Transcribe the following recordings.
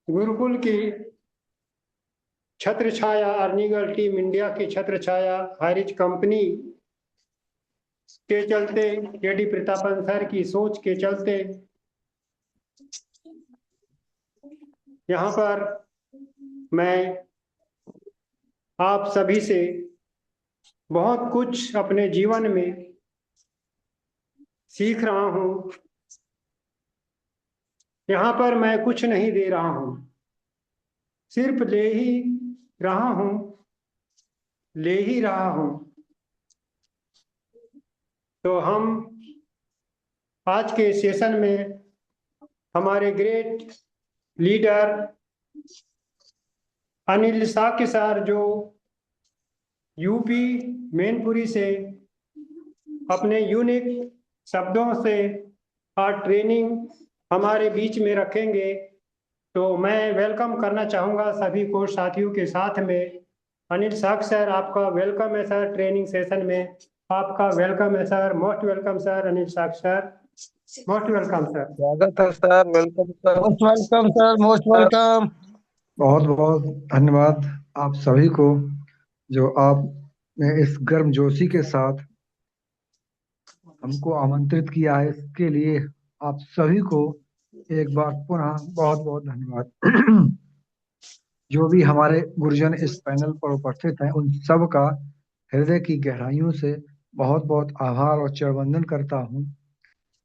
गुरुकुल की छत्र छाया, अर्निगल team India की छत्र छाया, हारिज कंपनी के चलते, केडी प्रतापन सर की सोच के चलते यहाँ पर मैं आप सभी से बहुत कुछ अपने जीवन में सीख रहा हूँ। यहाँ पर मैं कुछ नहीं दे रहा हूँ, सिर्फ ले ही रहा हूँ, ले ही रहा हूँ। तो हम आज के सेशन में हमारे great leader Anil Shakya sir, जो यूपी मैनपुरी से अपने यूनिक शब्दों से आज ट्रेनिंग हमारे बीच में रखेंगे। तो मैं वेलकम करना चाहूँगा सभी को साथियों के साथ में। अनिल साक्य सर, आपका वेलकम है सर ट्रेनिंग सेशन में। आपका वेलकम है sir, most welcome sir. Anil Shakya sir, most welcome sir. स्वागत है sir, welcome sir. Most welcome sir, most welcome. बहुत बहुत धन्यवाद आप सभी को, जो आपने इस गर्मजोशी के साथ हमको आमंत्रित किया है। इसके लिए आप सभी को एक बार पुनः बहुत बहुत धन्यवाद। जो भी हमारे गुरुजन इस पैनल पर उपस्थित हैं, उन सब का हृदय की गहराइयों से बहुत बहुत आभार और चरणवंदन करता हूँ।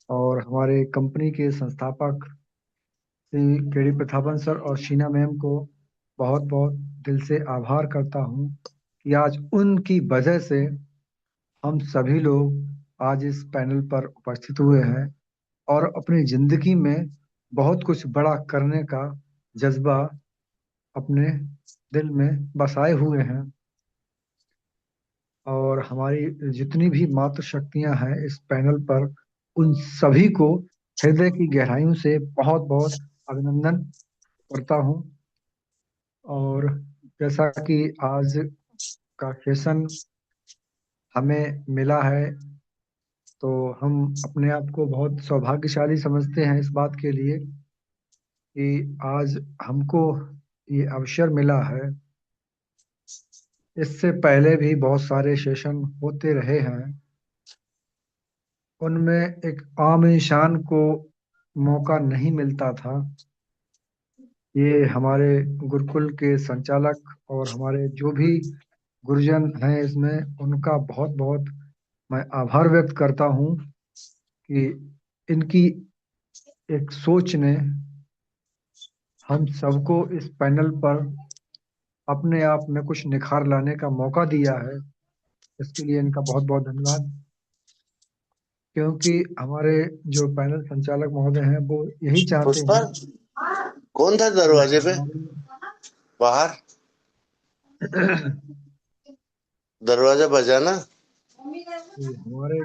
और हमारे कंपनी के संस्थापक श्री केडी प्रतापन सर और शीना मैम को बहुत बहुत दिल से आभार करता हूँ कि आज उनकी वजह से हम सभी लोग आज इस पैनल पर उपस्थित हुए हैं और अपनी जिंदगी में बहुत कुछ बड़ा करने का जज्बा अपने दिल में बसाए हुए हैं। और हमारी जितनी भी मातृ शक्तियां हैं इस पैनल पर, उन सभी को हृदय की गहराइयों से बहुत बहुत अभिनंदन करता हूँ। और जैसा कि आज का सेशन हमें मिला है, तो हम अपने आप को बहुत सौभाग्यशाली समझते हैं इस बात के लिए कि आज हमको ये अवसर मिला है। इससे पहले भी बहुत सारे सेशन होते रहे हैं, उनमें एक आम इंसान को मौका नहीं मिलता था। ये हमारे गुरुकुल के संचालक और हमारे जो भी गुरुजन हैं इसमें, उनका बहुत बहुत मैं आभार व्यक्त करता हूँ कि इनकी एक सोच ने हम सबको इस पैनल पर अपने आप में कुछ निखार लाने का मौका दिया है। इसके लिए इनका बहुत बहुत धन्यवाद। क्योंकि हमारे जो पैनल संचालक महोदय हैं वो यही चाहते पुष्पा हैं। कौन था दरवाजे पे बाहर? दरवाजा बजाना। हमारे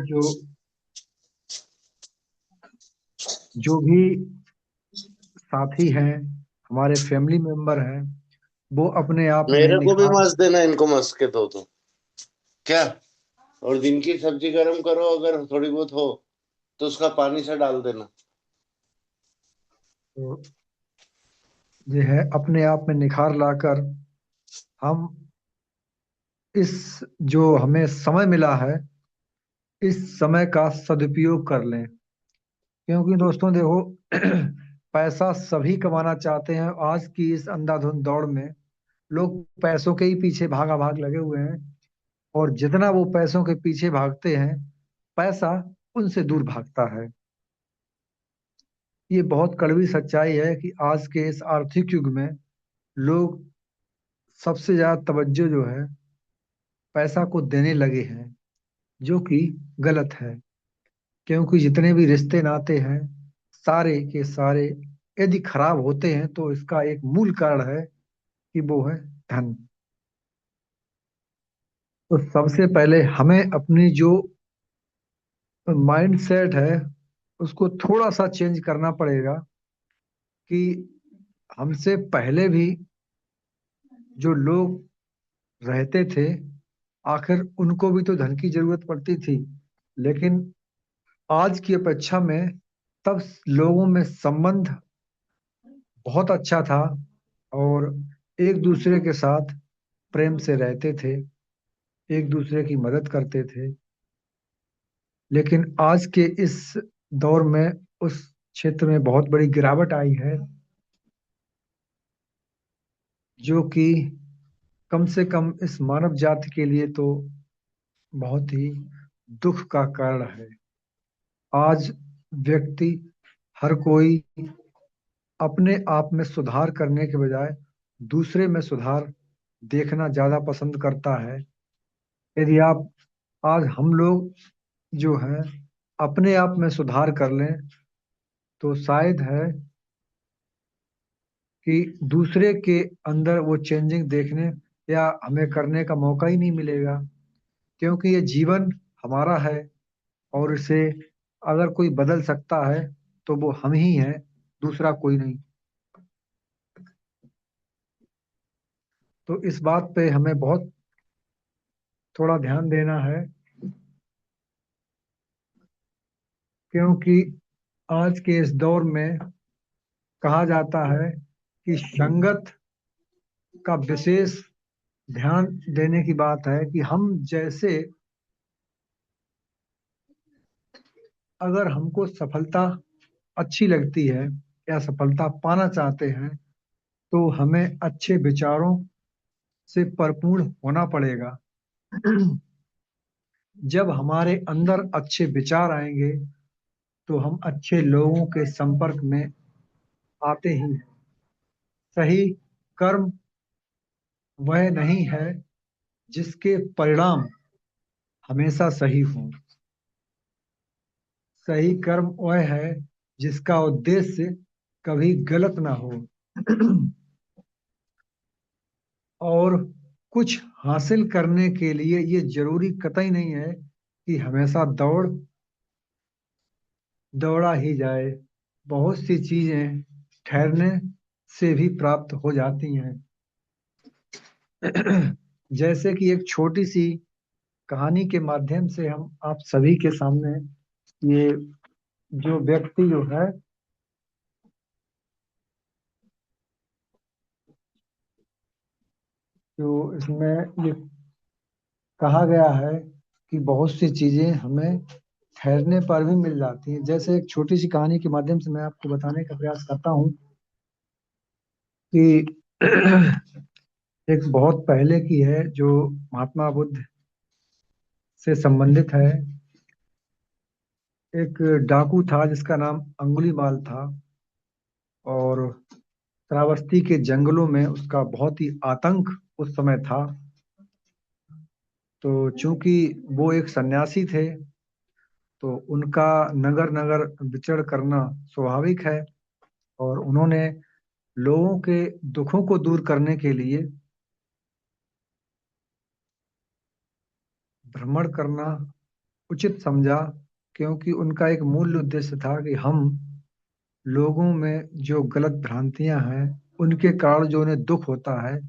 जो भी साथी हैं, हमारे फैमिली मेंबर हैं, वो अपने आप में मेरे को भी निखार। मस्त देना, इनको मस्त के दो तो क्या। और दिन की सब्जी गर्म करो, अगर थोड़ी बहुत हो तो उसका पानी से डाल देना। तो ये है, अपने आप में निखार लाकर हम इस जो हमें समय मिला है, इस समय का सदुपयोग कर लें। क्योंकि दोस्तों देखो, पैसा सभी कमाना चाहते हैं। आज की इस अंधाधुंध दौड़ में लोग पैसों के ही पीछे भागा भाग लगे हुए हैं, और जितना वो पैसों के पीछे भागते हैं, पैसा उनसे दूर भागता है। ये बहुत कड़वी सच्चाई है कि आज के इस आर्थिक युग में लोग सबसे ज्यादा तवज्जो जो है पैसा को देने लगे हैं, जो कि गलत है। क्योंकि जितने भी रिश्ते नाते हैं, सारे के सारे यदि खराब होते हैं तो इसका एक मूल कारण है कि वो है धन। तो सबसे पहले हमें अपनी जो माइंड सेट है उसको थोड़ा सा चेंज करना पड़ेगा कि हमसे पहले भी जो लोग रहते थे, आखिर उनको भी तो धन की जरूरत पड़ती थी। लेकिन आज की अपेक्षा में तब लोगों में संबंध बहुत अच्छा था, और एक दूसरे के साथ प्रेम से रहते थे, एक दूसरे की मदद करते थे। लेकिन आज के इस दौर में उस क्षेत्र में बहुत बड़ी गिरावट आई है, जो कि कम से कम इस मानव जाति के लिए तो बहुत ही दुख का कारण है। आज व्यक्ति, हर कोई अपने आप में सुधार करने के बजाय दूसरे में सुधार देखना ज्यादा पसंद करता है। यदि आप आज हम लोग जो हैं अपने आप में सुधार कर लें तो शायद है कि दूसरे के अंदर वो चेंजिंग देखने या हमें करने का मौका ही नहीं मिलेगा, क्योंकि ये जीवन हमारा है और इसे अगर कोई बदल सकता है तो वो हम ही हैं, दूसरा कोई नहीं। तो इस बात पे हमें बहुत थोड़ा ध्यान देना है, क्योंकि आज के इस दौर में कहा जाता है कि संगत का विशेष ध्यान देने की बात है कि हम जैसे, अगर हमको सफलता अच्छी लगती है या सफलता पाना चाहते हैं तो हमें अच्छे विचारों से परिपूर्ण होना पड़ेगा। जब हमारे अंदर अच्छे विचार आएंगे तो हम अच्छे लोगों के संपर्क में आते ही हैं। सही कर्म वह नहीं है जिसके परिणाम हमेशा सही हों। सही कर्म वह है जिसका उद्देश्य कभी गलत ना हो। और कुछ हासिल करने के लिए ये जरूरी कतई नहीं है कि हमेशा दौड़ा ही जाए। बहुत सी चीजें ठहरने से भी प्राप्त हो जाती हैं। जैसे कि एक छोटी सी कहानी के माध्यम से हम आप सभी के सामने ये जो व्यक्ति जो है, जो इसमें ये कहा गया है कि बहुत सी चीजें हमें ठहरने पर भी मिल जाती हैं। जैसे एक छोटी सी कहानी के माध्यम से मैं आपको बताने का प्रयास करता हूँ कि एक बहुत पहले की है, जो महात्मा बुद्ध से संबंधित है। एक डाकू था जिसका नाम अंगुलीमाल था, और श्रावस्ती के जंगलों में उसका बहुत ही आतंक उस समय था। तो चूंकि वो एक सन्यासी थे तो उनका नगर नगर विचरण करना स्वाभाविक है, और उन्होंने लोगों के दुखों को दूर करने के लिए भ्रमण करना उचित समझा, क्योंकि उनका एक मूल उद्देश्य था कि हम लोगों में जो गलत भ्रांतियां हैं उनके कारण जो उन्हें दुख होता है,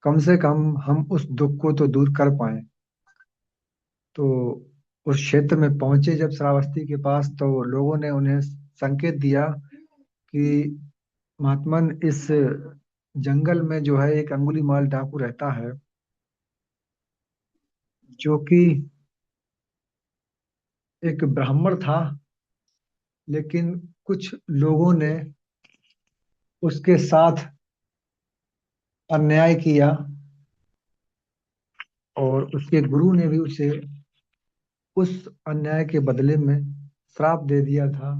कम से कम हम उस दुख को तो दूर कर पाए। तो उस क्षेत्र में पहुंचे जब श्रावस्ती के पास, तो लोगों ने उन्हें संकेत दिया कि महात्मन, इस जंगल में जो है एक अंगुलीमाल डाकू रहता है, जो कि एक ब्राह्मण था, लेकिन कुछ लोगों ने उसके साथ अन्याय किया और उसके गुरु ने भी उसे उस अन्याय के बदले में श्राप दे दिया था,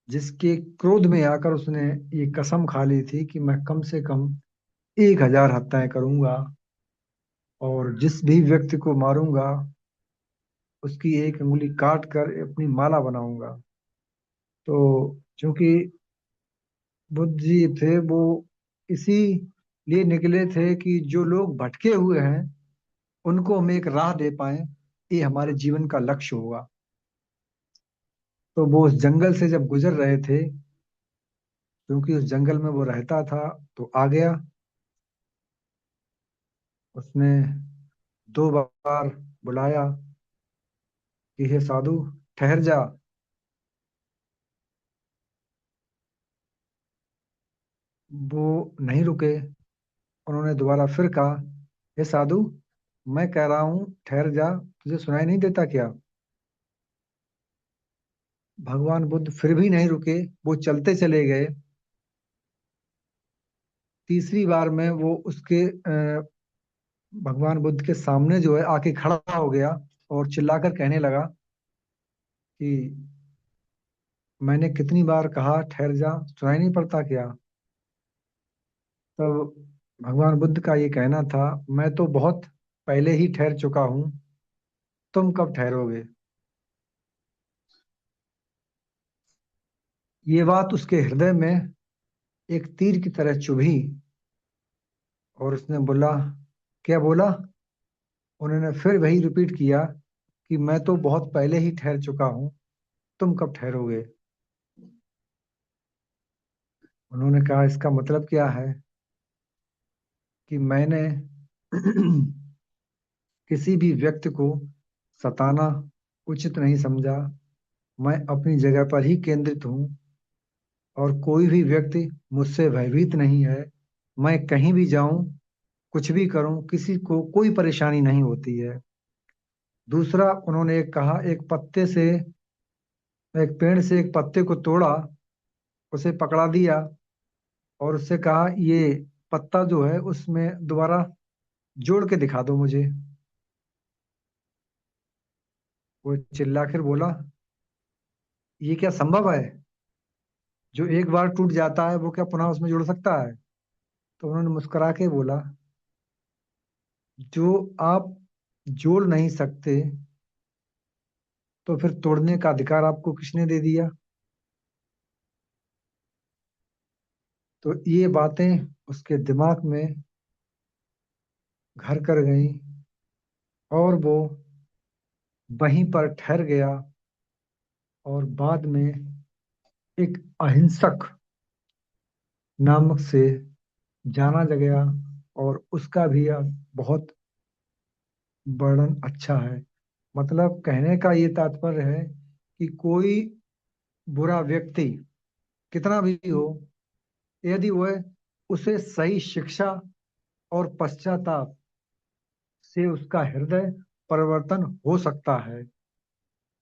जिसके क्रोध में आकर उसने ये कसम खा ली थी कि मैं कम से कम 1000 हत्याएं करूंगा, और जिस भी व्यक्ति को मारूंगा उसकी एक अंगुली काट कर अपनी माला बनाऊंगा। तो चूंकि बुद्ध जी थे, वो इसी लिए निकले थे कि जो लोग भटके हुए हैं उनको हम एक राह दे पाए, ये हमारे जीवन का लक्ष्य होगा। तो वो उस जंगल से जब गुजर रहे थे, क्योंकि उस जंगल में वो रहता था, तो आ गया। उसने 2 बार बुलाया कि हे साधु, ठहर जा। वो नहीं रुके। उन्होंने दोबारा फिर कहा, हे साधु, मैं कह रहा हूं ठहर जा, तुझे सुनाई नहीं देता क्या? भगवान बुद्ध फिर भी नहीं रुके, वो चलते चले गए। तीसरी बार में वो उसके भगवान बुद्ध के सामने जो है आके खड़ा हो गया और चिल्लाकर कहने लगा कि मैंने कितनी बार कहा ठहर जा, सुनाई नहीं पड़ता क्या? तब भगवान बुद्ध का ये कहना था, मैं तो बहुत पहले ही ठहर चुका हूं, तुम कब ठहरोगे? ये बात उसके हृदय में एक तीर की तरह चुभी और उसने बोला, क्या बोला? उन्होंने फिर वही रिपीट किया कि मैं तो बहुत पहले ही ठहर चुका हूं, तुम कब ठहरोगे? उन्होंने कहा, इसका मतलब क्या है कि मैंने किसी भी व्यक्ति को सताना उचित नहीं समझा। मैं अपनी जगह पर ही केंद्रित हूँ और कोई भी व्यक्ति मुझसे भयभीत नहीं है। मैं कहीं भी जाऊं, कुछ भी करूं, किसी को कोई परेशानी नहीं होती है। दूसरा, उन्होंने एक कहा, एक पेड़ से एक पत्ते को तोड़ा, उसे पकड़ा दिया और उससे कहा, ये पत्ता जो है उसमें दोबारा जोड़ के दिखा दो मुझे। वो चिल्ला कर बोला, ये क्या संभव है? जो एक बार टूट जाता है वो क्या पुनः उसमें जुड़ सकता है? तो उन्होंने मुस्कुरा के बोला, जो आप जोड़ नहीं सकते तो फिर तोड़ने का अधिकार आपको किसने दे दिया? तो ये बातें उसके दिमाग में घर कर गईं और वो वहीं पर ठहर गया और बाद में एक अहिंसक नामक से जाना गया। और उसका भी अब बहुत वर्णन अच्छा है। मतलब कहने का ये तात्पर्य है कि कोई बुरा व्यक्ति कितना भी हो, यदि वह उसे सही शिक्षा और पश्चाताप से उसका हृदय परिवर्तन हो सकता है।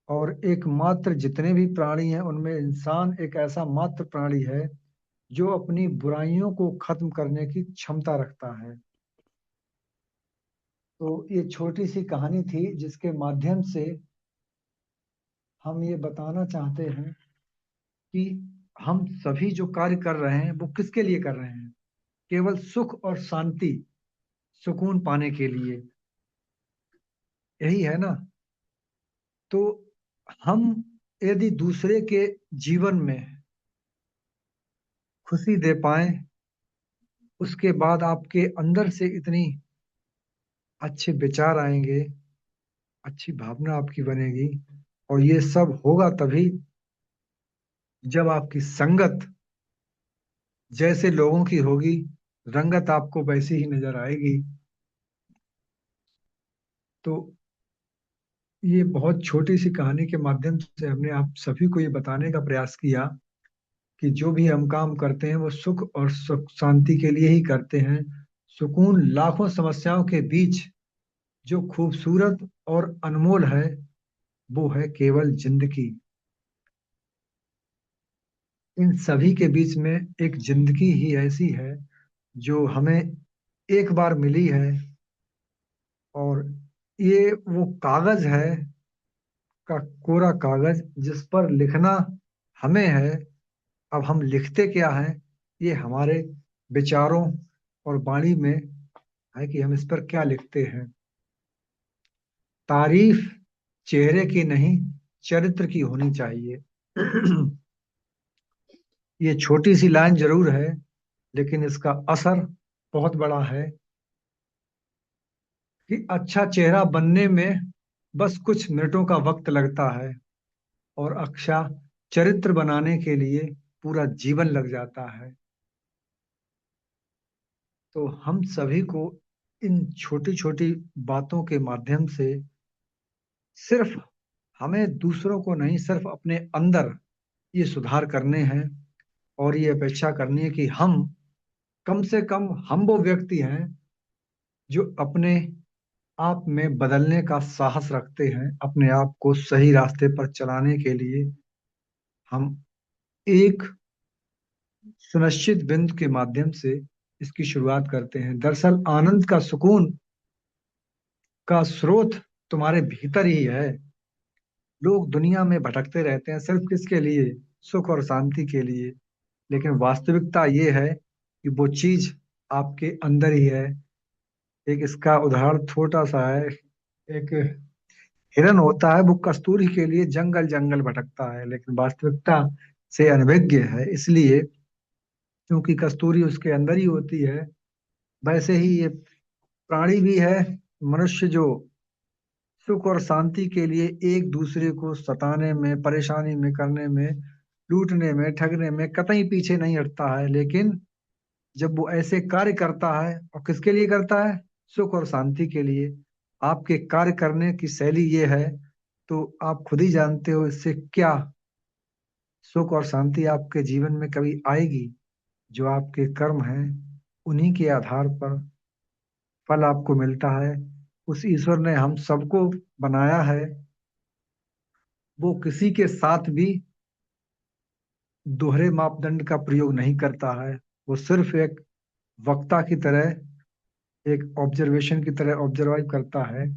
और एकमात्र जितने भी प्राणी हैं उनमें इंसान एक ऐसा मात्र प्राणी है जो अपनी बुराइयों को खत्म करने की क्षमता रखता है। तो ये छोटी सी कहानी थी जिसके माध्यम से हम ये बताना चाहते हैं कि हम सभी जो कार्य कर रहे हैं वो किसके लिए कर रहे हैं? केवल सुख और शांति, सुकून पाने के लिए, यही है ना? तो हम यदि दूसरे के जीवन में खुशी दे पाए, उसके बाद आपके अंदर से इतनी अच्छे विचार आएंगे, अच्छी भावना आपकी बनेगी। और ये सब होगा तभी जब आपकी संगत जैसे लोगों की होगी, रंगत आपको वैसी ही नजर आएगी। तो ये बहुत छोटी सी कहानी के माध्यम से हमने आप सभी को ये बताने का प्रयास किया कि जो भी हम काम करते हैं वो सुख और सुख शांति के लिए ही करते हैं। सुकून लाखों समस्याओं के बीच जो खूबसूरत और अनमोल है वो है केवल जिंदगी। इन सभी के बीच में एक जिंदगी ही ऐसी है जो हमें एक बार मिली है। और ये वो कागज है, का कोरा कागज जिस पर लिखना हमें है। अब हम लिखते क्या हैं, ये हमारे विचारों और वाणी में है कि हम इस पर क्या लिखते हैं। तारीफ चेहरे की नहीं, चरित्र की होनी चाहिए। ये छोटी सी लाइन जरूर है लेकिन इसका असर बहुत बड़ा है कि अच्छा चेहरा बनने में बस कुछ मिनटों का वक्त लगता है और अच्छा चरित्र बनाने के लिए पूरा जीवन लग जाता है। तो हम सभी को इन छोटी छोटी बातों के माध्यम से सिर्फ हमें दूसरों को नहीं, सिर्फ अपने अंदर ये सुधार करने हैं और ये अपेक्षा करनी है कि हम कम से कम हम वो व्यक्ति हैं जो अपने आप में बदलने का साहस रखते हैं। अपने आप को सही रास्ते पर चलाने के लिए हम एक सुनिश्चित बिंदु के माध्यम से इसकी शुरुआत करते हैं। दरअसल आनंद का सुकून का स्रोत तुम्हारे भीतर ही है। लोग दुनिया में भटकते रहते हैं सिर्फ किसके लिए? सुख और शांति के लिए। लेकिन वास्तविकता ये है कि वो चीज आपके अंदर ही है। एक इसका उदाहरण छोटा सा है। एक हिरन होता है, वो कस्तूरी के लिए जंगल जंगल भटकता है, लेकिन वास्तविकता से अनभिज्ञ है। इसलिए क्योंकि कस्तूरी उसके अंदर ही होती है, वैसे ही ये प्राणी भी है, मनुष्य, जो सुख और शांति के लिए एक दूसरे को सताने में, परेशानी में, करने में, लूटने में, ठगने में कतई पीछे नहीं हटता है। लेकिन जब वो ऐसे कार्य करता है, और किसके लिए करता है? सुख और शांति के लिए। आपके कार्य करने की शैली ये है, तो आप खुद ही जानते हो इससे क्या सुख और शांति आपके जीवन में कभी आएगी। जो आपके कर्म हैं, उन्हीं के आधार पर फल आपको मिलता है। उस ईश्वर ने हम सबको बनाया है, वो किसी के साथ भी दोहरे मापदंड का प्रयोग नहीं करता है। वो सिर्फ एक वक्ता की तरह, एक ऑब्जर्वेशन की तरह ऑब्जर्व करता है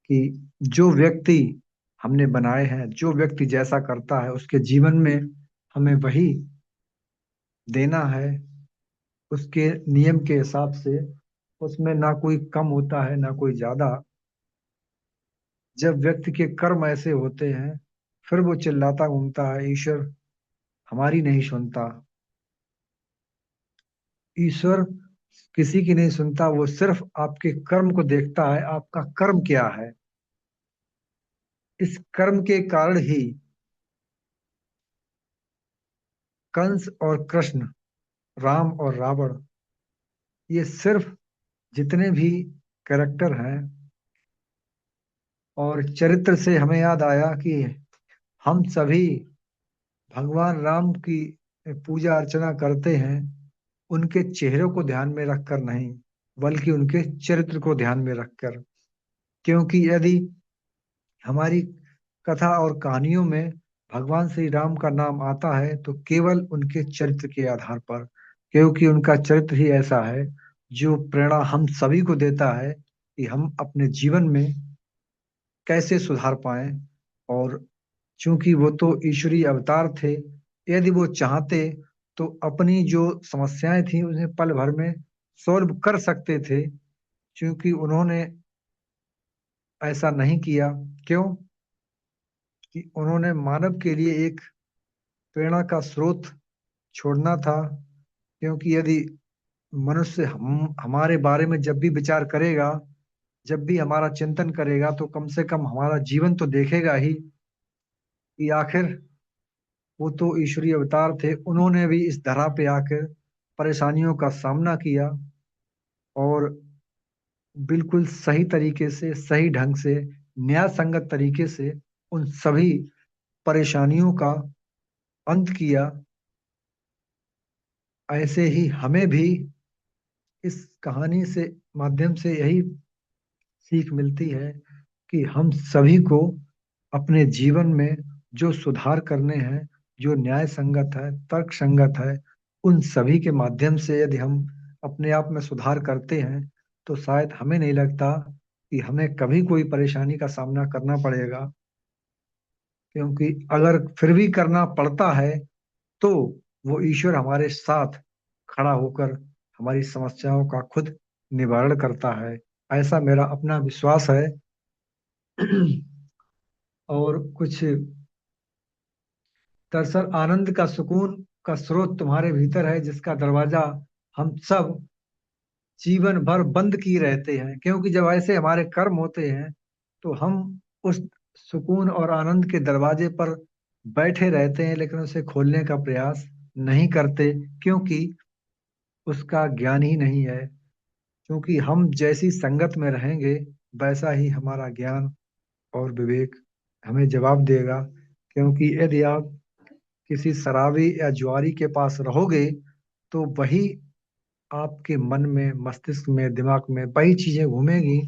कि जो व्यक्ति हमने बनाए हैं, जो व्यक्ति जैसा करता है, उसके जीवन में हमें वही देना है, उसके नियम के हिसाब से। उसमें ना कोई कम होता है ना कोई ज्यादा। जब व्यक्ति के कर्म ऐसे होते हैं, फिर वो चिल्लाता घूमता है, ईश्वर हमारी नहीं सुनता। ईश्वर किसी की नहीं सुनता, वो सिर्फ आपके कर्म को देखता है। आपका कर्म क्या है? इस कर्म के कारण ही कंस और कृष्ण, राम और रावण, ये सिर्फ जितने भी कैरेक्टर हैं, और चरित्र से हमें याद आया कि हम सभी भगवान राम की पूजा अर्चना करते हैं, उनके चेहरों को ध्यान में रखकर नहीं, बल्कि उनके चरित्र को ध्यान में रखकर। क्योंकि यदि हमारी कथा और कहानियों में भगवान श्री राम का नाम आता है, तो केवल उनके चरित्र के आधार पर, क्योंकि उनका चरित्र ही ऐसा है जो प्रेरणा हम सभी को देता है कि हम अपने जीवन में कैसे सुधार पाएं। और चूंकि वो तो ईश्वरीय अवतार थे, यदि वो चाहते तो अपनी जो समस्याएं थी उन्हें पल भर में सॉल्व कर सकते थे। क्योंकि उन्होंने ऐसा नहीं किया। क्यों? कि उन्होंने मानव के लिए एक प्रेरणा का स्रोत छोड़ना था। क्योंकि यदि मनुष्य हमारे बारे में जब भी विचार करेगा, जब भी हमारा चिंतन करेगा, तो कम से कम हमारा जीवन तो देखेगा ही कि आखिर वो तो ईश्वरीय अवतार थे, उन्होंने भी इस धरा पे आकर परेशानियों का सामना किया, और बिल्कुल सही तरीके से, सही ढंग से, न्याय संगत तरीके से उन सभी परेशानियों का अंत किया। ऐसे ही हमें भी इस कहानी से माध्यम से यही सीख मिलती है कि हम सभी को अपने जीवन में जो सुधार करने हैं, जो न्याय संगत है, तर्क संगत है, उन सभी के माध्यम से यदि हम अपने आप में सुधार करते हैं, तो शायद हमें नहीं लगता कि हमें कभी कोई परेशानी का सामना करना पड़ेगा। क्योंकि अगर फिर भी करना पड़ता है, तो वो ईश्वर हमारे साथ खड़ा होकर हमारी समस्याओं का खुद निवारण करता है। ऐसा मेरा अपना विश्वास है। और कुछ, दरअसल आनंद का सुकून का स्रोत तुम्हारे भीतर है, जिसका दरवाजा हम सब जीवन भर बंद किए रहते हैं। क्योंकि जब ऐसे हमारे कर्म होते हैं, तो हम उस सुकून और आनंद के दरवाजे पर बैठे रहते हैं, लेकिन उसे खोलने का प्रयास नहीं करते, क्योंकि उसका ज्ञान ही नहीं है। क्योंकि हम जैसी संगत में रहेंगे, वैसा ही हमारा ज्ञान और विवेक हमें जवाब देगा। क्योंकि यदि आप किसी शराबी या जुआरी के पास रहोगे, तो वही आपके मन में, मस्तिष्क में, दिमाग में वही चीजें घूमेगी।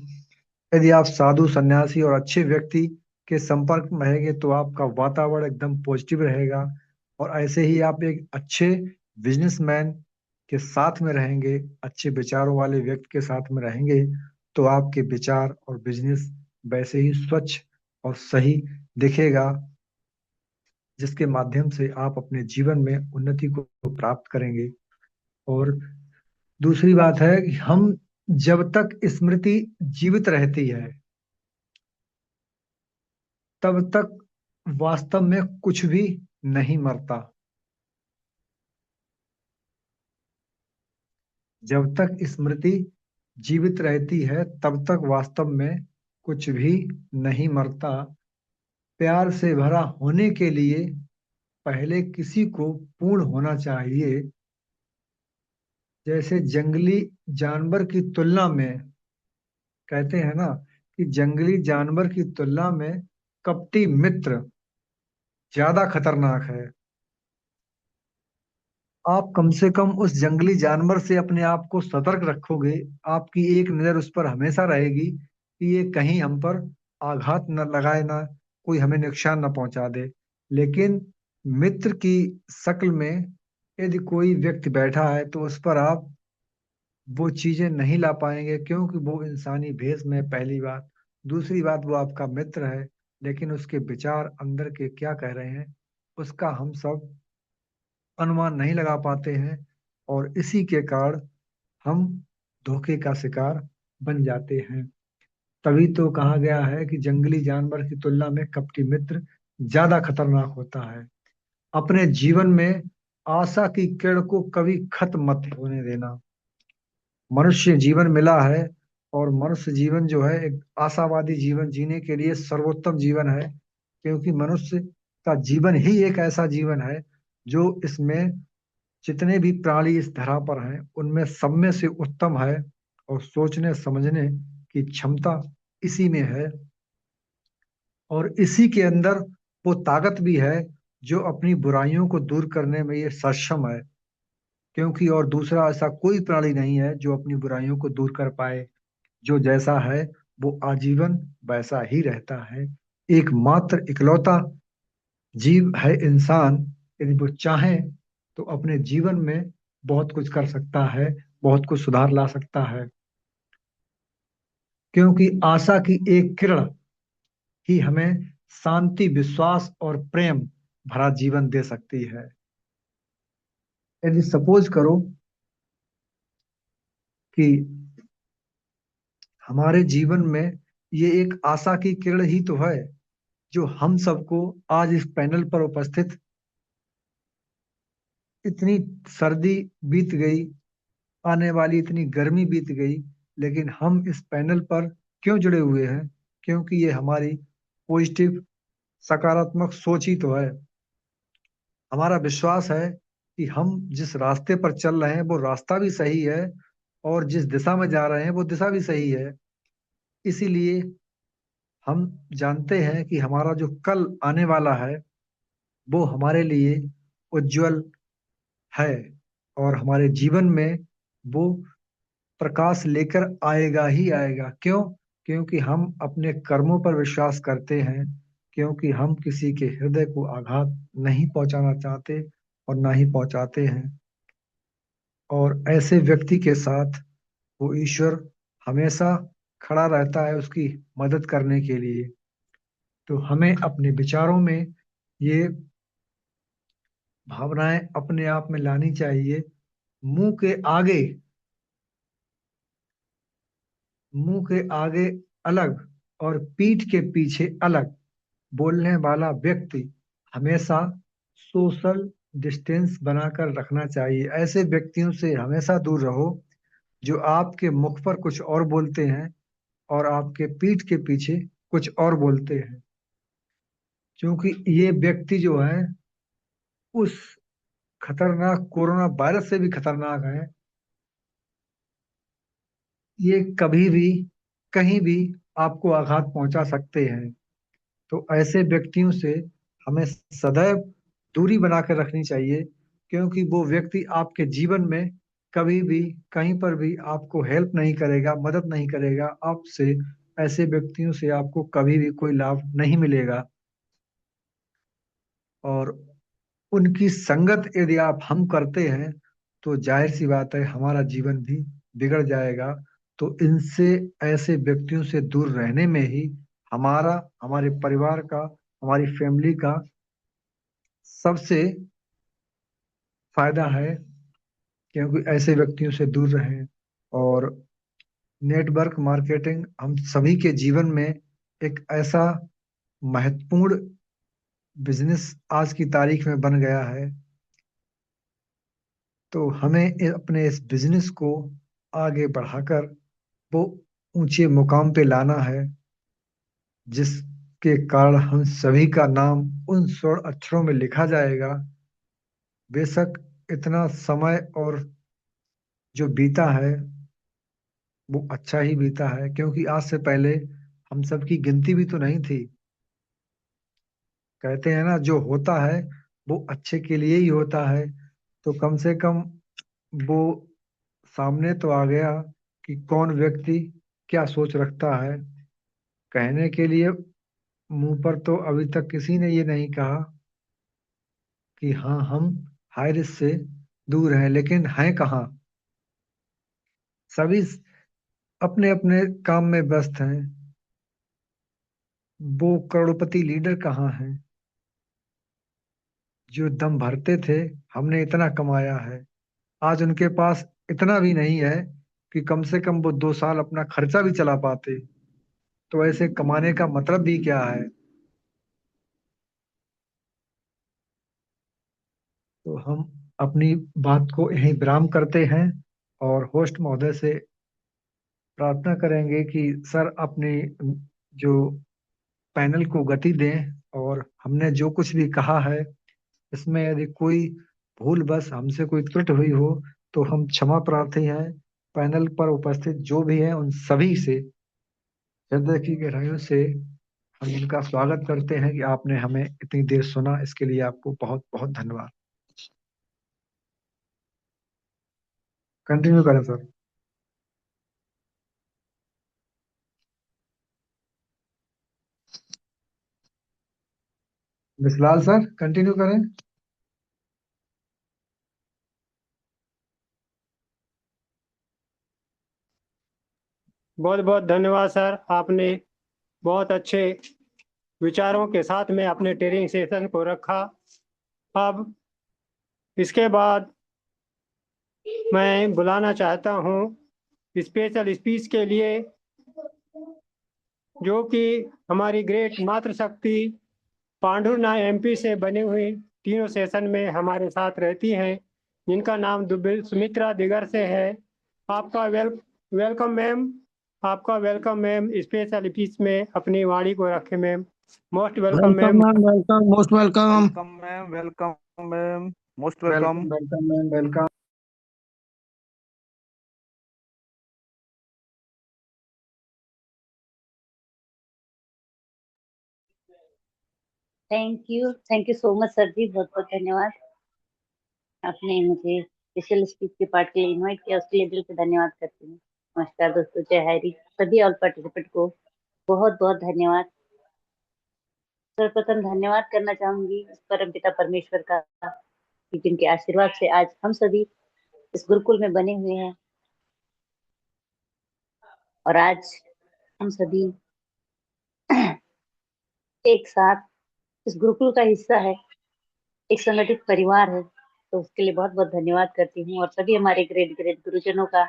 यदि आप साधु, सन्यासी और अच्छे व्यक्ति के संपर्क में रहेंगे तो आपका वातावरण एकदम पॉजिटिव रहेगा। और ऐसे ही आप एक अच्छे बिजनेसमैन के साथ में रहेंगे, अच्छे विचारों वाले व्यक्ति के साथ में रहेंगे, तो आपके विचार और बिजनेस वैसे ही स्वच्छ और सही दिखेगा, जिसके माध्यम से आप अपने जीवन में उन्नति को प्राप्त करेंगे। और दूसरी बात है कि हम जब तक स्मृति जीवित रहती है तब तक वास्तव में कुछ भी नहीं मरता। जब तक स्मृति जीवित रहती है तब तक वास्तव में कुछ भी नहीं मरता। प्यार से भरा होने के लिए पहले किसी को पूर्ण होना चाहिए। जैसे जंगली जानवर की तुलना में, कहते हैं ना कि जंगली जानवर की तुलना में कपटी मित्र ज्यादा खतरनाक है। आप कम से कम उस जंगली जानवर से अपने आप को सतर्क रखोगे, आपकी एक नजर उस पर हमेशा रहेगी कि ये कहीं हम पर आघात न लगाए, ना कोई हमें नुकसान न पहुंचा दे। लेकिन मित्र की शक्ल में यदि कोई व्यक्ति बैठा है तो उस पर आप वो चीजें नहीं ला पाएंगे, क्योंकि वो इंसानी भेष में है, पहली बात। दूसरी बात, वो आपका मित्र है, लेकिन उसके विचार अंदर के क्या कह रहे हैं उसका हम सब अनुमान नहीं लगा पाते हैं। और इसी के कारण हम धोखे का शिकार बन जाते हैं। तभी तो कहा गया है कि जंगली जानवर की तुलना में कपटी मित्र ज्यादा खतरनाक होता है। अपने जीवन में आशा की किरण को कभी खत्म मत होने देना। मनुष्य जीवन मिला है और मनुष्य जीवन जो है एक आशावादी जीवन जीने के लिए सर्वोत्तम जीवन है, क्योंकि मनुष्य का जीवन ही एक ऐसा जीवन है जो इसमें जितने भी प्राणी इस धरा पर हैं उनमें सब में से उत्तम है। और सोचने समझने की क्षमता इसी में है, और इसी के अंदर वो ताकत भी है जो अपनी बुराइयों को दूर करने में ये सक्षम है। क्योंकि और दूसरा ऐसा कोई प्राणी नहीं है जो अपनी बुराइयों को दूर कर पाए। जो जैसा है वो आजीवन वैसा ही रहता है। एकमात्र इकलौता जीव है इंसान। यदि वो चाहे तो अपने जीवन में बहुत कुछ कर सकता है, बहुत कुछ सुधार ला सकता है। क्योंकि आशा की एक किरण ही हमें शांति, विश्वास और प्रेम भरा जीवन दे सकती है। यदि सपोज करो कि हमारे जीवन में ये एक आशा की किरण ही तो है जो हम सबको आज इस पैनल पर उपस्थित, इतनी सर्दी बीत गई, आने वाली इतनी गर्मी बीत गई, लेकिन हम इस पैनल पर क्यों जुड़े हुए हैं? क्योंकि ये हमारी पॉजिटिव, सकारात्मक सोच ही तो है। हमारा विश्वास है कि हम जिस रास्ते पर चल रहे हैं वो रास्ता भी सही है, और जिस दिशा में जा रहे हैं वो दिशा भी सही है। इसीलिए हम जानते हैं कि हमारा जो कल आने वाला है वो हमारे लिए उज्जवल है, और हमारे जीवन में वो प्रकाश लेकर आएगा ही आएगा। क्यों? क्योंकि हम अपने कर्मों पर विश्वास करते हैं, क्योंकि हम किसी के हृदय को आघात नहीं पहुंचाना चाहते और ना ही पहुंचाते हैं। और ऐसे व्यक्ति के साथ वो ईश्वर हमेशा खड़ा रहता है उसकी मदद करने के लिए। तो हमें अपने विचारों में ये भावनाएं अपने आप में लानी चाहिए। मुंह के आगे, मुंह के आगे अलग और पीठ के पीछे अलग बोलने वाला व्यक्ति हमेशा सोशल डिस्टेंस बनाकर रखना चाहिए। ऐसे व्यक्तियों से हमेशा दूर रहो जो आपके मुख पर कुछ और बोलते हैं और आपके पीठ के पीछे कुछ और बोलते हैं। क्योंकि ये व्यक्ति जो है उस खतरनाक कोरोना वायरस से भी खतरनाक है। ये कभी भी कहीं भी आपको आघात पहुंचा सकते हैं। तो ऐसे व्यक्तियों से हमें सदैव दूरी बनाकर रखनी चाहिए, क्योंकि वो व्यक्ति आपके जीवन में कभी भी कहीं पर भी आपको हेल्प नहीं करेगा, मदद नहीं करेगा। आपसे ऐसे व्यक्तियों से आपको कभी भी कोई लाभ नहीं मिलेगा। और उनकी संगत यदि आप हम करते हैं तो जाहिर सी बात है हमारा जीवन भी बिगड़ जाएगा। तो इनसे, ऐसे व्यक्तियों से दूर रहने में ही हमारा, हमारे परिवार का, हमारी फैमिली का सबसे फायदा है, क्योंकि ऐसे व्यक्तियों से दूर रहें। और नेटवर्क मार्केटिंग हम सभी के जीवन में एक ऐसा महत्वपूर्ण बिजनेस आज की तारीख में बन गया है। तो हमें अपने इस बिजनेस को आगे बढ़ाकर वो ऊंचे मुकाम पे लाना है, जिसके कारण हम सभी का नाम उन स्वर्ण अक्षरों में लिखा जाएगा। बेशक इतना समय और जो बीता है वो अच्छा ही बीता है, क्योंकि आज से पहले हम सब की गिनती भी तो नहीं थी। कहते हैं ना, जो होता है वो अच्छे के लिए ही होता है। तो कम से कम वो सामने तो आ गया कि कौन व्यक्ति क्या सोच रखता है। कहने के लिए मुंह पर तो अभी तक किसी ने ये नहीं कहा कि हाँ हम हाई रिस्क से दूर हैं, लेकिन हैं कहाँ? सभी अपने अपने काम में व्यस्त हैं। वो करोड़पति लीडर कहाँ हैं जो दम भरते थे हमने इतना कमाया है? आज उनके पास इतना भी नहीं है कि कम से कम वो 2 साल अपना खर्चा भी चला पाते। तो ऐसे कमाने का मतलब भी क्या है? तो हम अपनी बात को यहीं विराम करते हैं और होस्ट महोदय से प्रार्थना करेंगे कि सर अपने जो पैनल को गति दें, और हमने जो कुछ भी कहा है इसमें यदि कोई भूल बस हमसे कोई त्रुटि हुई हो तो हम क्षमा प्रार्थी हैं। पैनल पर उपस्थित जो भी हैं उन सभी से हृदय की गहराइयों से हम उनका स्वागत करते हैं कि आपने हमें इतनी देर सुना। इसके लिए आपको बहुत बहुत धन्यवाद। कंटिन्यू करें सर। विशलाल सर कंटिन्यू करें। बहुत बहुत धन्यवाद सर, आपने बहुत अच्छे विचारों के साथ में अपने ट्रेनिंग सेशन को रखा। अब इसके बाद मैं बुलाना चाहता हूँ स्पेशल स्पीच के लिए, जो कि हमारी ग्रेट मातृशक्ति पांडुरना एमपी से बनी हुई तीनों सेशन में हमारे साथ रहती हैं, जिनका नाम सुमित्रा दिगर से है। आपका वेलकम मैम, आपका वेलकम मैम। स्पेशल स्पीच में अपनी वाणी को रखें मैम। Most welcome welcome ma'am. Ma'am, welcome, most welcome. Welcome ma'am, welcome ma'am, most welcome. Welcome welcome ma'am, welcome. Thank you so much sir ji, बहुत बहुत धन्यवाद। आपने मुझे स्पेशल स्पीच के पार्ट के लिए इनवाइट किया, उसके लिए दिल से धन्यवाद करती हूँ। नमस्कार दोस्तों, जय हरी। सभी ऑल पार्टिसिपेंट को बहुत बहुत धन्यवाद। सर्वप्रथम धन्यवाद करना चाहूंगी इस परम पिता परमेश्वर का, कि जिनके आशीर्वाद से आज हम सभी इस गुरुकुल में बने हुए हैं, और आज हम सभी एक साथ इस गुरुकुल का हिस्सा है, एक संगठित परिवार है। तो उसके लिए बहुत बहुत धन्यवाद करती हूँ, और सभी हमारे ग्रेट ग्रेट गुरुजनों का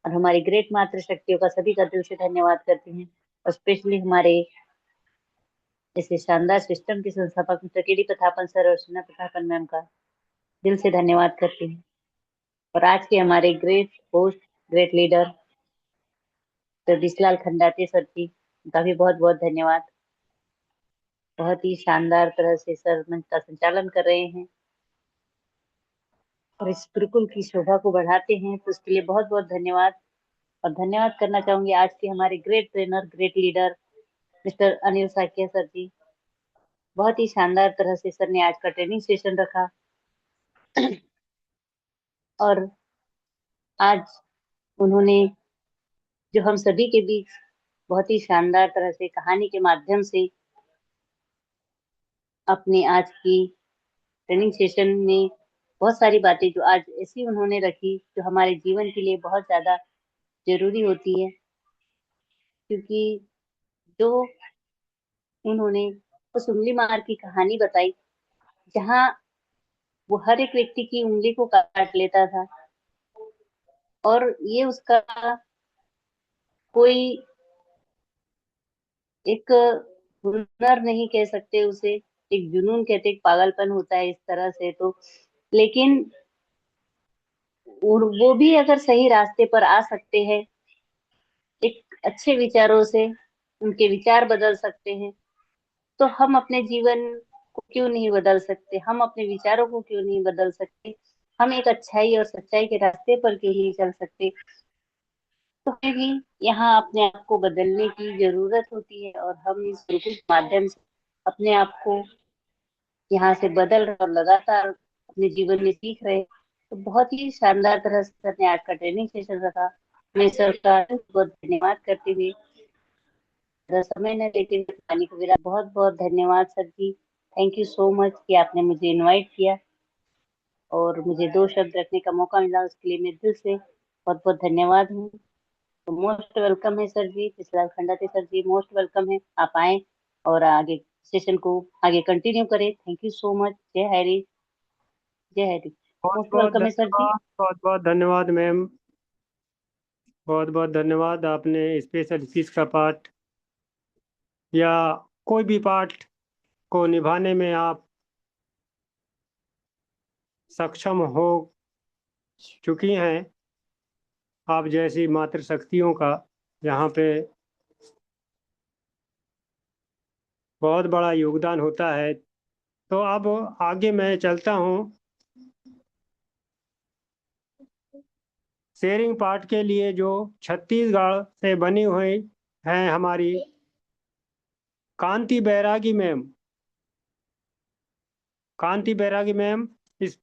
और हमारी ग्रेट मातृशक्तियों का सभी का दिल से धन्यवाद करती हूँ। और स्पेशली हमारे जैसे शानदार सिस्टम के संस्थापक मिस्टर के डी प्रतापन सर और सुना प्रतापन मैम का दिल से धन्यवाद करती हूँ। और आज के हमारे ग्रेट होस्ट, ग्रेट लीडर तो बिस्लाल खंडाते सर जी, उनका भी बहुत बहुत धन्यवाद। बहुत ही शानदार तरह से सर मंच का संचालन कर रहे हैं और इस गुरुकुल की शोभा को बढ़ाते हैं, तो उसके लिए बहुत बहुत धन्यवाद। और धन्यवाद करना चाहूंगी आज के हमारे great trainer, great leader mister Anil Sakia sir ji. बहुत ही शानदार तरह से सर ने आज का ट्रेनिंग सेशन रखा और आज उन्होंने जो हम सभी के बीच बहुत ही शानदार तरह से कहानी के माध्यम से अपनी आज की ट्रेनिंग सेशन में बहुत सारी बातें जो आज ऐसी उन्होंने रखी जो हमारे जीवन के लिए बहुत ज्यादा जरूरी होती है, क्योंकि जो उन्होंने उस उंगली मार की कहानी बताई जहाँ वो हर एक व्यक्ति की उंगली को काट लेता था, और ये उसका कोई एक हुनर नहीं कह सकते उसे, एक जुनून कहते, एक पागलपन होता है इस तरह से। तो लेकिन वो भी अगर सही रास्ते पर आ सकते हैं, एक अच्छे विचारों से उनके विचार बदल सकते हैं, तो हम अपने जीवन को क्यों नहीं बदल सकते, हम अपने विचारों को क्यों नहीं बदल सकते, हम एक अच्छाई और सच्चाई के रास्ते पर क्यों नहीं चल सकते। तो हमें भी यहाँ अपने आप को बदलने की जरूरत होती है, और हम इस गुरुकुल के माध्यम से अपने आप को यहाँ से बदल रहे और लगातार अपने जीवन में सीख रहे। तो बहुत ही शानदार तरह से सर ने आज का ट्रेनिंग सेशन रखा। मैं सर का बहुत धन्यवाद करती हुई ज़्यादा समय न लेते हुए पानी को विरा, बहुत बहुत धन्यवाद sir ji. Thank you so much कि आपने मुझे इनवाइट किया और मुझे 2 शब्द रखने का मौका मिला, उसके लिए मैं दिल से बहुत बहुत धन्यवाद हूँ। तो मोस्ट वेलकम है सर जी, पिछला खंडाते सर जी मोस्ट वेलकम है, आप आए और आगे सेशन को आगे कंटिन्यू करें। Thank you so much. जय हरी, जय हरी। बहुत मोस्ट बहुत वेलकम है सर जी। धन्यवाद, बहुत बहुत धन्यवाद मैम, बहुत बहुत धन्यवाद। आपने स्पेशल फीस का पार्ट या कोई भी पार्ट को निभाने में आप सक्षम हो चुकी हैं। आप जैसी मातृशक्तियों का यहाँ पे बहुत बड़ा योगदान होता है। तो अब आगे मैं चलता हूँ। शेयरिंग पार्ट के लिए जो छत्तीसगढ़ से बनी हुई है हमारी कांति बैरागी मैम, कांति बैरागी मैम, इस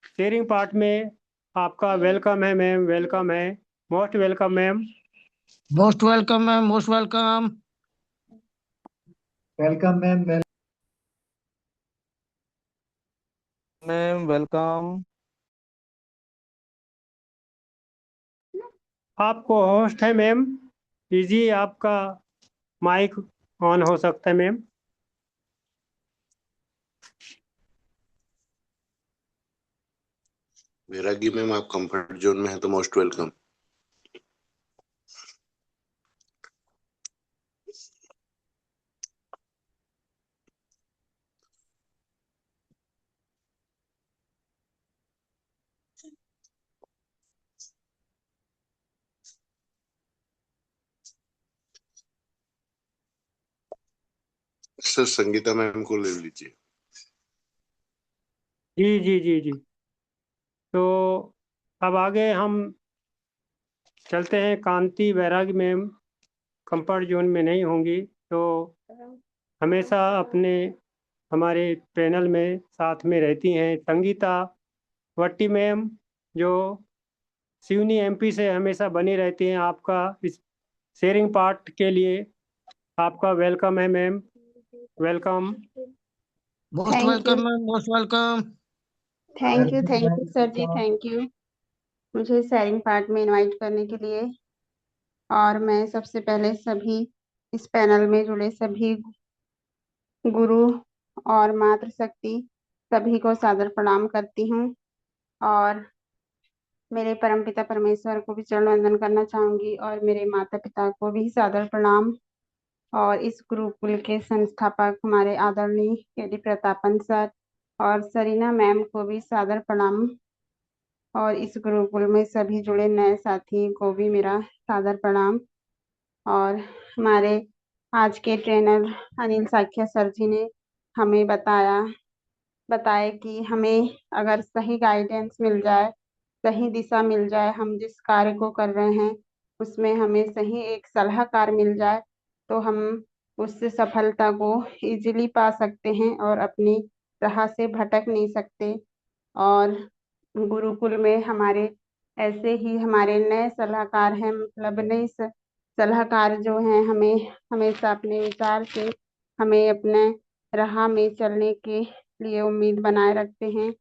शेयरिंग पार्ट में आपका वेलकम है मैम, वेलकम है, most welcome ma'am. Most welcome ma'am, most welcome. Welcome ma'am. Ma'am welcome. आपको होस्ट है मैम, कीजिए, आपका माइक ऑन हो सकता है मैम। बैरागी मैम, आप कंफर्ट जोन में है तो most welcome. Sir Sangeeta ma'am को ले लीजिए। जी जी जी जी। तो अब आगे हम चलते हैं। कांति बैरागी मैम कंफर्ट जोन में नहीं होंगी, तो हमेशा अपने हमारे पैनल में साथ में रहती हैं। संगीता वट्टी मैम जो सिवनी एमपी से हमेशा बनी रहती हैं। आपका इस शेयरिंग पार्ट के लिए आपका वेलकम है ma'am, welcome. Most thank you, welcome ma'am, most welcome. Thank you sir ji, thank you मुझे शेयरिंग पार्ट में इनवाइट करने के लिए। और मैं सबसे पहले सभी इस पैनल में जुड़े सभी गुरु और मातृशक्ति सभी को सादर प्रणाम करती हूँ, और मेरे परमपिता परमेश्वर को भी चरण वंदन करना चाहूंगी, और मेरे माता पिता को भी सादर प्रणाम, और इस गुरुकुल के संस्थापक हमारे आदरणीय केडी प्रतापन सर और सरीना मैम को भी सादर प्रणाम, और इस गुरुकुल में सभी जुड़े नए साथी को भी मेरा सादर प्रणाम। और हमारे आज के ट्रेनर अनिल साख्या सर जी ने हमें बताया कि हमें अगर सही गाइडेंस मिल जाए, सही दिशा मिल जाए, हम जिस कार्य को कर रहे हैं उसमें हमें सही एक सलाहकार मिल जाए, तो हम उससे सफलता को इजीली पा सकते हैं और अपनी राह से भटक नहीं सकते। और गुरुकुल में हमारे ऐसे ही हमारे नए सलाहकार हैं, मतलब नए सलाहकार जो हैं हमें हमेशा अपने विचार से हमें अपने राह में चलने के लिए उम्मीद बनाए रखते हैं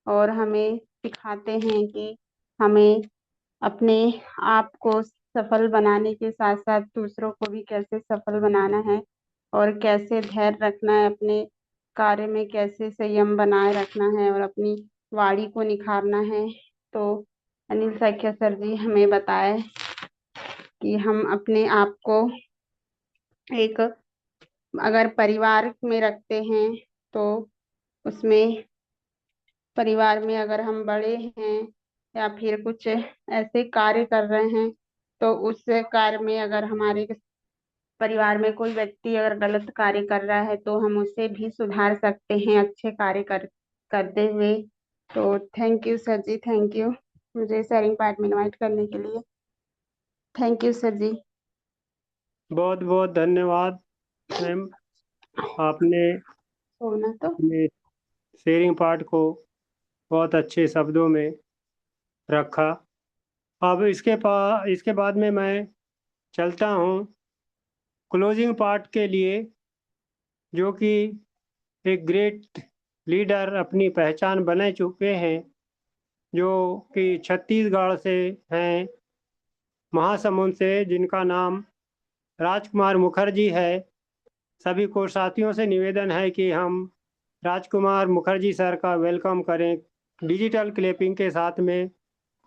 और हमें सिखाते हैं कि हमें अपने आप को सफल बनाने के साथ साथ दूसरों को भी कैसे सफल बनाना है और कैसे धैर्य रखना है, अपने कार्य में कैसे संयम बनाए रखना है और अपनी वाणी को निखारना है। तो अनिल साख्या सर जी हमें बताए कि हम अपने आप को एक अगर परिवार में रखते हैं तो उसमें परिवार में अगर हम बड़े हैं या फिर कुछ ऐसे कार्य कर रहे हैं तो उस कार्य में अगर हमारे परिवार में कोई व्यक्ति अगर गलत कार्य कर रहा है तो हम उसे भी सुधार सकते हैं अच्छे कार्य करते हुए। तो thank you sir ji, thank you मुझे शेयरिंग पार्ट में इनवाइट करने के लिए। Thank you sir ji. बहुत बहुत धन्यवाद मैम, आपने सोना तो अपने शेयरिंग पार्ट को बहुत अच्छे शब्दों में रखा। अब इसके बाद में मैं चलता हूँ क्लोजिंग पार्ट के लिए, जो कि एक ग्रेट लीडर अपनी पहचान बना चुके हैं, जो कि छत्तीसगढ़ से हैं, महासमुंद से, जिनका नाम राजकुमार मुखर्जी है। सभी को साथियों से निवेदन है कि हम राजकुमार मुखर्जी सर का वेलकम करें डिजिटल क्लैपिंग के साथ में।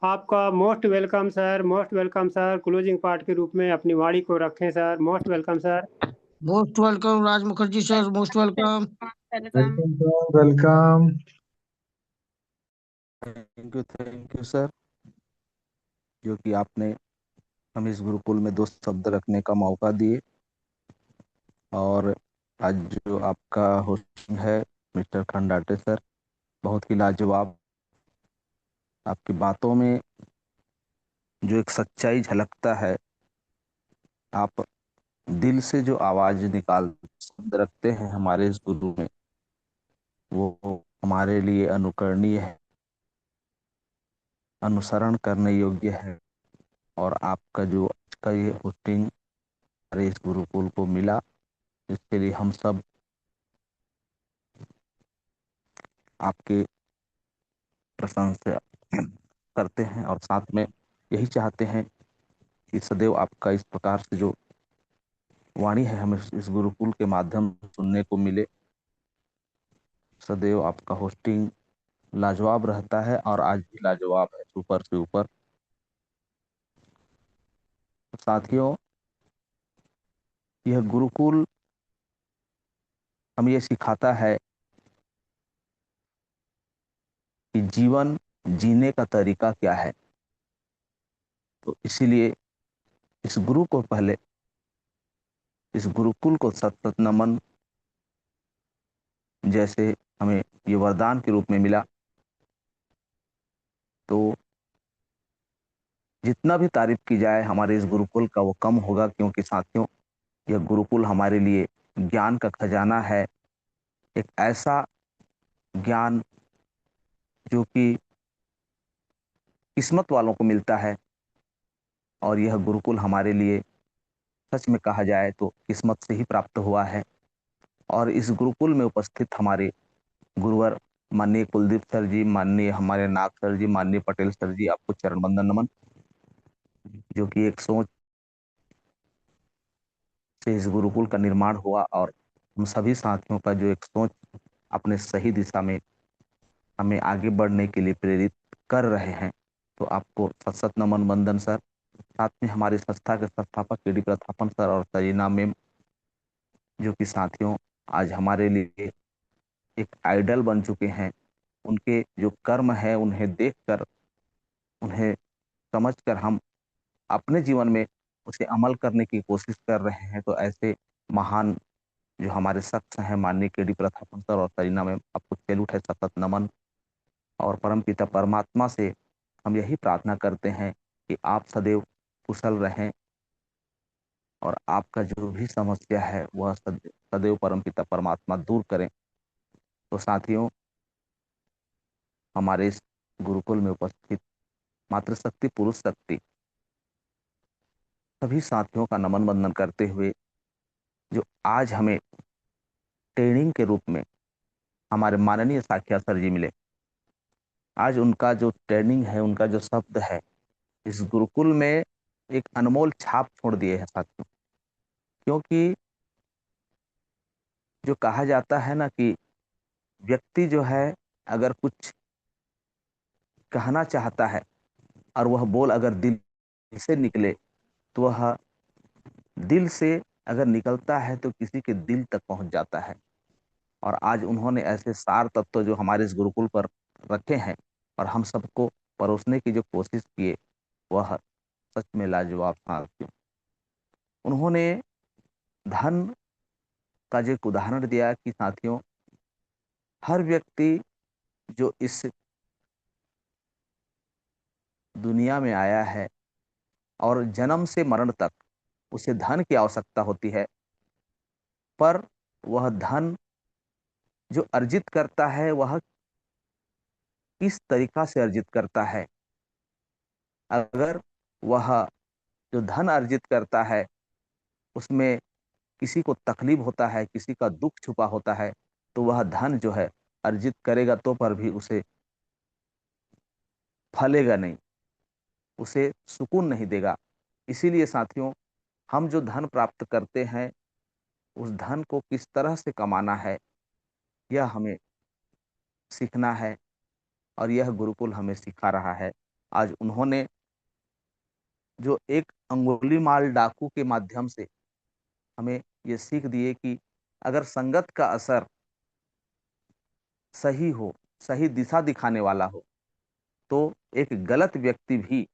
आपका most welcome sir, most welcome sir. Closing part के रूप में अपनी वाणी को रखें sir. Most welcome sir. Most welcome Raj Mukherjee sir, most welcome. Welcome. Welcome. Thank you sir, जो कि आपने हम इस गुरुकुल में 2 शब्द रखने का मौका दिए। और आज जो आपका होस्टिंग है मिस्टर खंडाटे सर, बहुत ही लाजवाब। आपकी बातों में जो एक सच्चाई झलकता है, आप दिल से जो आवाज निकाल शब्द रखते हैं हमारे इस गुरु में, वो हमारे लिए अनुकरणीय है, अनुसरण करने योग्य है। और आपका जो आज का ये होस्टिंग हमारे इस गुरुकुल को मिला, इसके लिए हम सब आपके प्रशंसा करते हैं और साथ में यही चाहते हैं कि सदैव आपका इस प्रकार से जो वाणी है हमें इस गुरुकुल के माध्यम से सुनने को मिले। सदैव आपका होस्टिंग लाजवाब रहता है और आज भी लाजवाब है, ऊपर से ऊपर। साथियों, यह गुरुकुल हमें यह सिखाता है कि जीवन जीने का तरीका क्या है। तो इसीलिए इस गुरु को पहले, इस गुरुकुल को सत सत नमन। जैसे हमें ये वरदान के रूप में मिला, तो जितना भी तारीफ की जाए हमारे इस गुरुकुल का वो कम होगा, क्योंकि साथियों यह गुरुकुल हमारे लिए ज्ञान का खजाना है। एक ऐसा ज्ञान जो कि किस्मत वालों को मिलता है, और यह गुरुकुल हमारे लिए सच में कहा जाए तो किस्मत से ही प्राप्त हुआ है। और इस गुरुकुल में उपस्थित हमारे गुरुवर माननीय कुलदीप सर जी, माननीय हमारे नाग सर जी, माननीय पटेल सर जी, आपको चरण वंदन नमन। जो कि एक सोच से इस गुरुकुल का निर्माण हुआ, और हम सभी साथियों का जो एक सोच अपने सही दिशा में हमें आगे बढ़ने के लिए प्रेरित कर रहे हैं। तो आपको सत सत नमन वंदन सर। साथ में हमारी संस्था के संस्थापक के डी प्रथापन सर और सरीना मैम, जो कि साथियों आज हमारे लिए एक आइडल बन चुके हैं। उनके जो कर्म है उन्हें देखकर, उन्हें समझकर हम अपने जीवन में उसे अमल करने की कोशिश कर रहे हैं। तो ऐसे महान जो हमारे शख्स हैं, माननीय के डी प्रथापन सर और सरीना मैम, आपको सैल्यूट है, सतत नमन। और परमपिता परमात्मा से हम यही प्रार्थना करते हैं कि आप सदैव कुशल रहें और आपका जो भी समस्या है वह सदैव परमपिता परमात्मा दूर करें। तो साथियों, हमारे इस गुरुकुल में उपस्थित मातृशक्ति, पुरुष शक्ति, सभी साथियों का नमन वंदन करते हुए जो आज हमें ट्रेनिंग के रूप में हमारे माननीय साखिया सर जी मिले। आज उनका जो ट्रेनिंग है, उनका जो शब्द है, इस गुरुकुल में एक अनमोल छाप छोड़ दिए हैं साथियों। क्योंकि जो कहा जाता है ना कि व्यक्ति जो है अगर कुछ कहना चाहता है और वह बोल अगर दिल से निकले तो वह दिल से अगर निकलता है तो किसी के दिल तक पहुंच जाता है। और आज उन्होंने ऐसे सार तत्व जो हमारे इस गुरुकुल पर रखे हैं और हम सबको परोसने की जो कोशिश किए, वह सच में लाजवाब साथियों। उन्होंने धन का जो एक उदाहरण दिया कि साथियों, हर व्यक्ति जो इस दुनिया में आया है और जन्म से मरण तक उसे धन की आवश्यकता होती है, पर वह धन जो अर्जित करता है वह किस तरीका से अर्जित करता है। अगर वह जो धन अर्जित करता है उसमें किसी को तकलीफ होता है, किसी का दुख छुपा होता है, तो वह धन जो है अर्जित करेगा तो पर भी उसे फलेगा नहीं, उसे सुकून नहीं देगा। इसीलिए साथियों, हम जो धन प्राप्त करते हैं उस धन को किस तरह से कमाना है, यह हमें सीखना है और यह गुरुकुल हमें सिखा रहा है। आज उन्होंने जो एक अंगुलीमाल डाकू के माध्यम से हमें ये सीख दिए कि अगर संगत का असर सही हो, सही दिशा दिखाने वाला हो, तो एक गलत व्यक्ति भी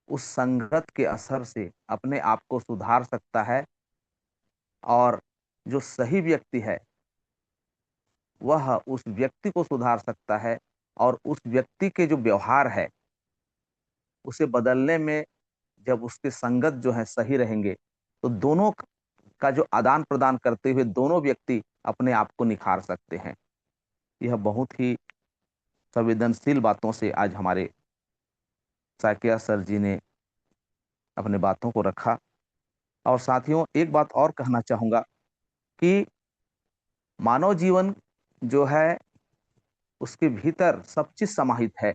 उस संगत के असर से अपने आप को सुधार सकता है। और जो सही व्यक्ति है वह उस व्यक्ति को सुधार सकता है और उस व्यक्ति के जो व्यवहार है उसे बदलने में जब उसके संगत जो है सही रहेंगे तो दोनों का जो आदान प्रदान करते हुए दोनों व्यक्ति अपने आप को निखार सकते हैं। यह बहुत ही संवेदनशील बातों से आज हमारे साकिया सर जी ने अपने बातों को रखा। और साथियों, एक बात और कहना चाहूंगा कि मानव जीवन जो है उसके भीतर सब चीज समाहित है।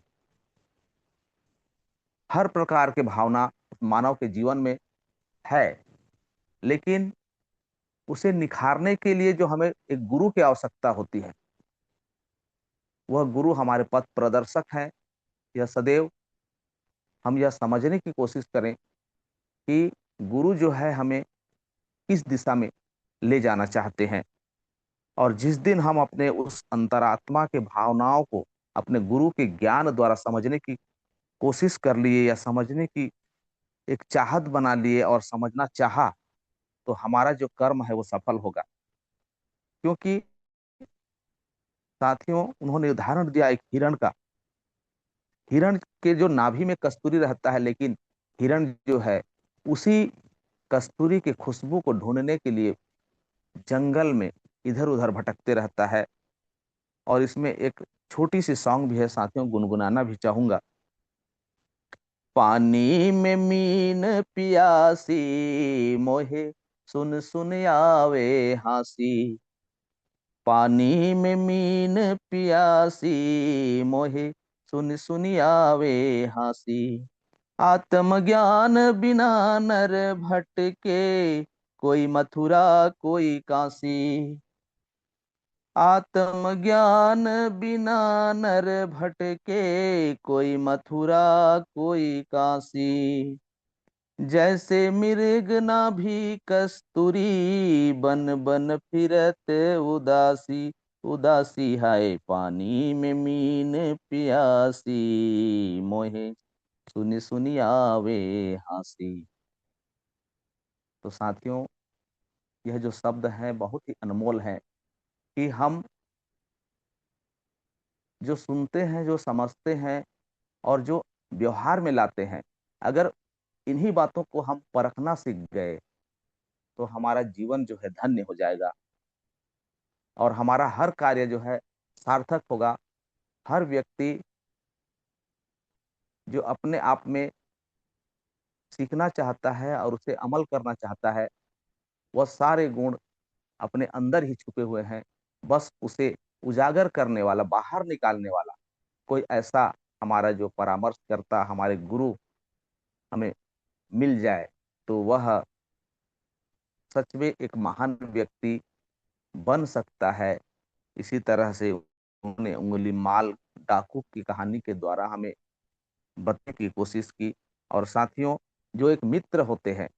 हर प्रकार के भावना मानव के जीवन में है, लेकिन उसे निखारने के लिए जो हमें एक गुरु की आवश्यकता होती है, वह गुरु हमारे पथ प्रदर्शक हैं। यह सदैव हम यह समझने की कोशिश करें कि गुरु जो है हमें किस दिशा में ले जाना चाहते हैं। और जिस दिन हम अपने उस अंतरात्मा के भावनाओं को अपने गुरु के ज्ञान द्वारा समझने की कोशिश कर लिए या समझने की एक चाहत बना लिए और समझना चाहा, तो हमारा जो कर्म है वो सफल होगा। क्योंकि साथियों, उन्होंने उदाहरण दिया एक हिरण का। हिरण के जो नाभि में कस्तूरी रहता है, लेकिन हिरण जो है उसी कस्तूरी की खुशबू को ढूंढने के लिए जंगल में इधर उधर भटकते रहता है। और इसमें एक छोटी सी सॉन्ग भी है साथियों, गुनगुनाना भी चाहूंगा। पानी में मीन पियासी, मोहे सुन सुन आवे हासी। पानी में मीन पियासी, मोहे सुन सुन आवे हासी। आत्मज्ञान बिना नर भटके, कोई मथुरा कोई काशी। आत्मज्ञान बिना नर भटके, कोई मथुरा कोई काशी। जैसे मृग नाभि कस्तूरी, बन बन फिरत उदासी। उदासी हाय पानी में मीन पियासी, मोहे सुनी सुनी आवे हासी। तो साथियों, यह जो शब्द है बहुत ही अनमोल है कि हम जो सुनते हैं, जो समझते हैं और जो व्यवहार में लाते हैं, अगर इन्हीं बातों को हम परखना सीख गए तो हमारा जीवन जो है धन्य हो जाएगा और हमारा हर कार्य जो है सार्थक होगा। हर व्यक्ति जो अपने आप में सीखना चाहता है और उसे अमल करना चाहता है, वह सारे गुण अपने अंदर ही छुपे हुए हैं। बस उसे उजागर करने वाला, बाहर निकालने वाला कोई ऐसा हमारा जो परामर्शकर्ता, हमारे गुरु हमें मिल जाए, तो वह सच में एक महान व्यक्ति बन सकता है। इसी तरह से उन्होंने उंगली माल डाकू की कहानी के द्वारा हमें बताने की कोशिश की। और साथियों, जो एक मित्र होते हैं,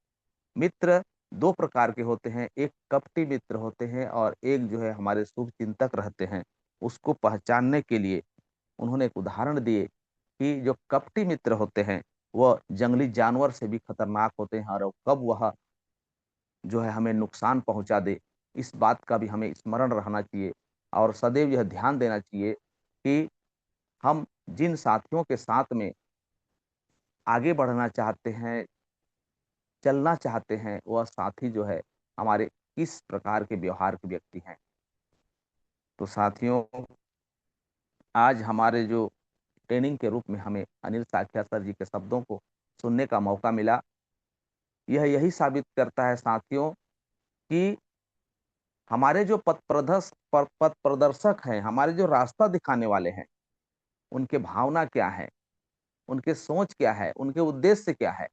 मित्र दो प्रकार के होते हैं, एक कपटी मित्र होते हैं और एक जो है हमारे शुभ चिंतक रहते हैं। उसको पहचानने के लिए उन्होंने एक उदाहरण दिए कि जो कपटी मित्र होते हैं वह जंगली जानवर से भी खतरनाक होते हैं, और कब वह जो है हमें नुकसान पहुंचा दे, इस बात का भी हमें स्मरण रहना चाहिए। और सदैव यह ध्यान देना चाहिए कि हम जिन साथियों के साथ में आगे बढ़ना चाहते हैं, चलना चाहते हैं, वह साथी जो है हमारे किस प्रकार के व्यवहार के व्यक्ति हैं। तो साथियों, आज हमारे जो ट्रेनिंग के रूप में हमें अनिल साख्या सर जी के शब्दों को सुनने का मौका मिला, यह यही साबित करता है साथियों कि हमारे जो पथ प्रदर्शक हैं, हमारे जो रास्ता दिखाने वाले हैं, उनके भावना क्या है, उनके सोच क्या है, उनके उद्देश्य क्या है,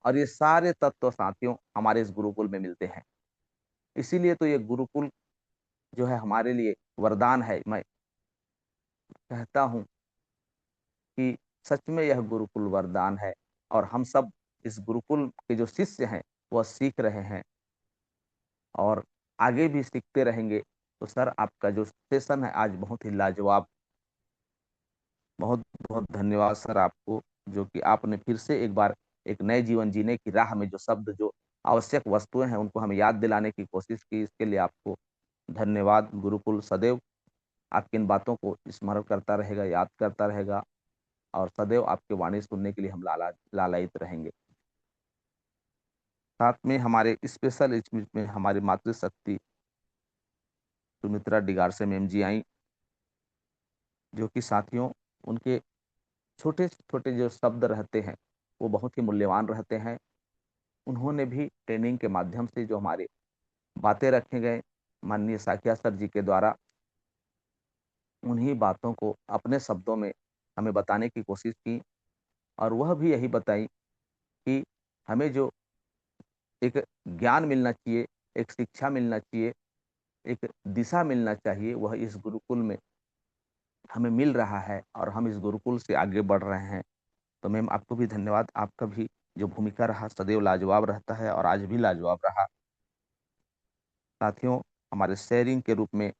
और ये सारे तत्व साथियों हमारे इस गुरुकुल में मिलते हैं। इसीलिए तो ये गुरुकुल जो है हमारे लिए वरदान है। मैं कहता हूँ कि सच में यह गुरुकुल वरदान है, और हम सब इस गुरुकुल के जो शिष्य हैं वह सीख रहे हैं और आगे भी सीखते रहेंगे। तो सर, आपका जो सेशन है आज बहुत ही लाजवाब। बहुत बहुत धन्यवाद सर आपको, जो कि आपने फिर से एक बार एक नए जीवन जीने की राह में जो शब्द, जो आवश्यक वस्तुएं हैं, उनको हमें याद दिलाने की कोशिश की। इसके लिए आपको धन्यवाद। गुरुकुल सदैव आपकी इन बातों को स्मरण करता रहेगा, याद करता रहेगा, और सदैव आपकी वाणी सुनने के लिए हम लालायित रहेंगे। साथ में हमारे स्पेशल इसमें में हमारी मातृशक्ति सुमित्रा डिगारसे मैम जी आई, जो कि साथियों उनके छोटे छोटे जो शब्द रहते हैं वो बहुत ही मूल्यवान रहते हैं। उन्होंने भी ट्रेनिंग के माध्यम से जो हमारे बातें रखे गए माननीय साकिया सर जी के द्वारा, उन्हीं बातों को अपने शब्दों में हमें बताने की कोशिश की, और वह भी यही बताई कि हमें जो एक ज्ञान मिलना चाहिए, एक शिक्षा मिलना चाहिए, एक दिशा मिलना चाहिए, वह इस गुरुकुल में हमें मिल रहा है, और हम इस गुरुकुल से आगे बढ़ रहे हैं। तो मैम, आपको भी धन्यवाद। आपका भी जो भूमिका रहा सदैव लाजवाब रहता है, और आज भी लाजवाब रहा। साथियों, हमारे शेयरिंग के रूप में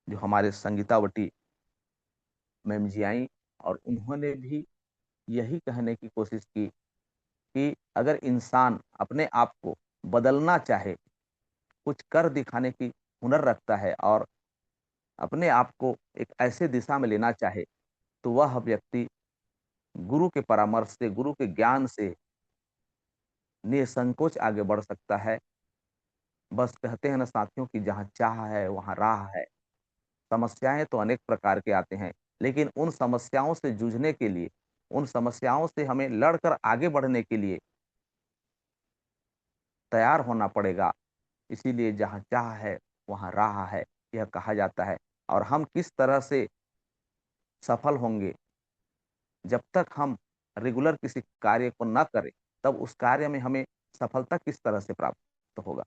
जो हमारे संगीतावटी मैम जी आई, और उन्होंने भी यही कहने की कोशिश की कि अगर इंसान अपने आप को बदलना चाहे, कुछ कर दिखाने की हुनर रखता है, और अपने आप को एक ऐसे दिशा में लेना चाहे, तो वह व्यक्ति गुरु के परामर्श से, गुरु के ज्ञान से निसंकोच आगे बढ़ सकता है। बस कहते हैं ना साथियों कि जहाँ चाह है वहाँ राह है। समस्याएं तो अनेक प्रकार के आते हैं, लेकिन उन समस्याओं से जूझने के लिए, उन समस्याओं से हमें लड़कर आगे बढ़ने के लिए तैयार होना पड़ेगा। इसीलिए जहाँ चाह है वहाँ राह है, यह कहा जाता है। और हम किस तरह से सफल होंगे, जब तक हम रेगुलर किसी कार्य को न करें, तब उस कार्य में हमें सफलता किस तरह से प्राप्त होगा।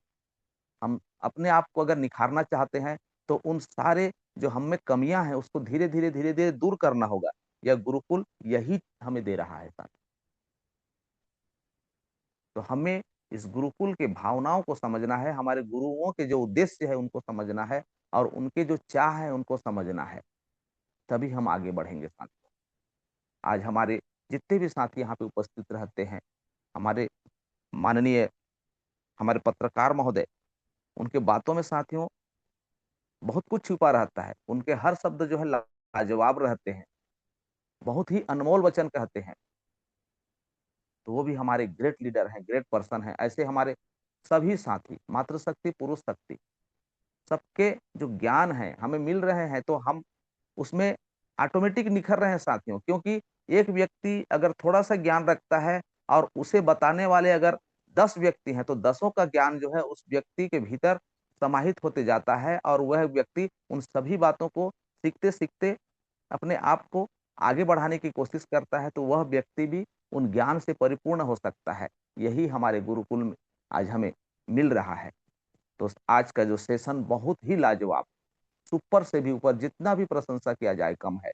हम अपने आप को अगर निखारना चाहते हैं, तो उन सारे जो हम में कमियां हैं उसको धीरे धीरे धीरे धीरे दूर करना होगा। यह गुरुकुल यही हमें दे रहा है साथ। तो हमें इस गुरुकुल के भावनाओं को समझना है, हमारे गुरुओं के जो उद्देश्य है उनको समझना है, और उनके जो चाह है उनको समझना है, तभी हम आगे बढ़ेंगे साथियों। आज हमारे जितने भी साथी यहाँ पे उपस्थित रहते हैं, हमारे माननीय हमारे पत्रकार महोदय, उनके बातों में साथियों बहुत कुछ छुपा रहता है। उनके हर शब्द जो है लाजवाब रहते हैं, बहुत ही अनमोल वचन कहते हैं। तो वो भी हमारे ग्रेट लीडर हैं, ग्रेट पर्सन हैं। ऐसे हमारे सभी साथी, मातृशक्ति, पुरुष शक्ति, सबके जो ज्ञान है हमें मिल रहे हैं, तो हम उसमें ऑटोमेटिक निखर रहे हैं साथियों, क्योंकि एक व्यक्ति अगर थोड़ा सा ज्ञान रखता है और उसे बताने वाले अगर 10 व्यक्ति हैं, तो 10 का ज्ञान जो है उस व्यक्ति के भीतर समाहित होते जाता है और वह व्यक्ति उन सभी बातों को सीखते सीखते अपने आप को आगे बढ़ाने की कोशिश करता है, तो वह व्यक्ति भी उन ज्ञान से परिपूर्ण हो सकता है। यही हमारे गुरुकुल में आज हमें मिल रहा है। तो आज का जो सेशन बहुत ही लाजवाब, सुपर से भी ऊपर, जितना भी प्रशंसा किया जाए कम है,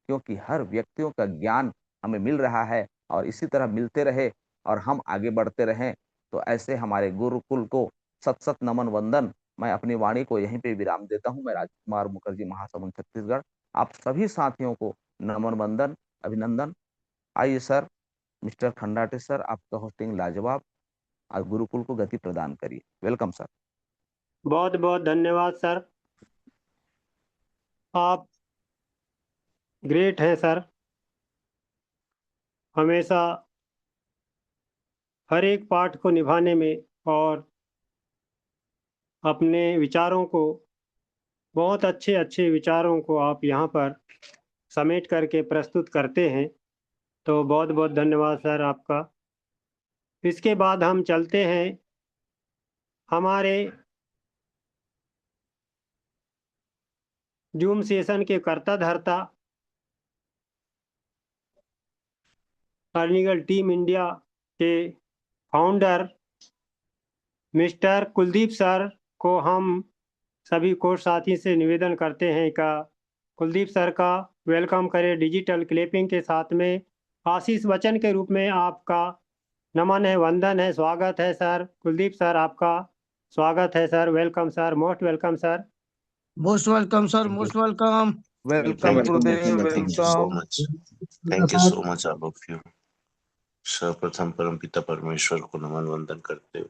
क्योंकि हर व्यक्तियों का ज्ञान हमें मिल रहा है और इसी तरह मिलते रहे और हम आगे बढ़ते रहें। तो ऐसे हमारे गुरुकुल को सत सत नमन वंदन। मैं अपनी वाणी को यहीं पे विराम देता हूं। मैं राजकुमार मुखर्जी, महासमुंद छत्तीसगढ़, आप सभी साथियों को नमन वंदन, अभिनंदन। आइए सर, मिस्टर खंडाटे सर, आपका होस्टिंग लाजवाब, और गुरुकुल को गति प्रदान करिए। Welcome sir. बहुत बहुत धन्यवाद सर, आप ग्रेट हैं सर। हमेशा हर एक पाठ को निभाने में और अपने विचारों को, बहुत अच्छे अच्छे विचारों को आप यहाँ पर समेट करके प्रस्तुत करते हैं। तो बहुत बहुत धन्यवाद सर आपका। इसके बाद हम चलते हैं हमारे जूम सेशन के कर्ता धर्ता, अर्निगल टीम इंडिया के फाउंडर मिस्टर कुलदीप सर को हम सभी कोर्स साथी से निवेदन करते हैं का कुलदीप सर का वेलकम करें डिजिटल क्लिपिंग के साथ में। आशीष वचन के रूप में आपका नमन है, वंदन है, स्वागत है सर। कुलदीप सर, आपका स्वागत है sir. Welcome sir, most welcome sir. Most welcome sir, most welcome. Welcome Gurudev, thank you so welcome. Much, thank you so much all of you. सर्वप्रथम परमपिता परमेश्वर को नमन वंदन करते हुए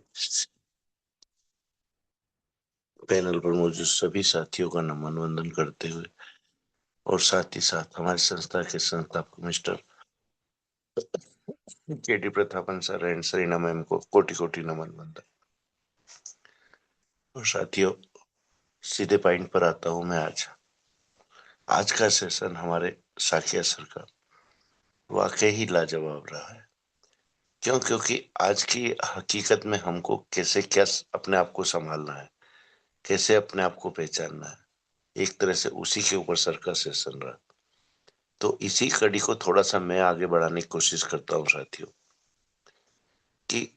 पैनल पर मौजूद सभी साथियों का नमन वंदन करते हुए और साथ ही साथ हमारी संस्था के संस्थापक Mister KD Prathapan sir and Sarina ma'am को कोटि कोटि नमन वंदन। और साथियों, सीधे पॉइंट पर आता हूं मैं। आज का सेशन हमारे साकिया सर का वाकई ही लाजवाब रहा है। क्योंकि आज की हकीकत में हमको कैसे क्या अपने आप को संभालना है, कैसे अपने आप को पहचानना है, एक तरह से उसी के ऊपर सर का सेशन रहा। तो इसी कड़ी को थोड़ा सा मैं आगे बढ़ाने की कोशिश करता हूँ साथियों, कि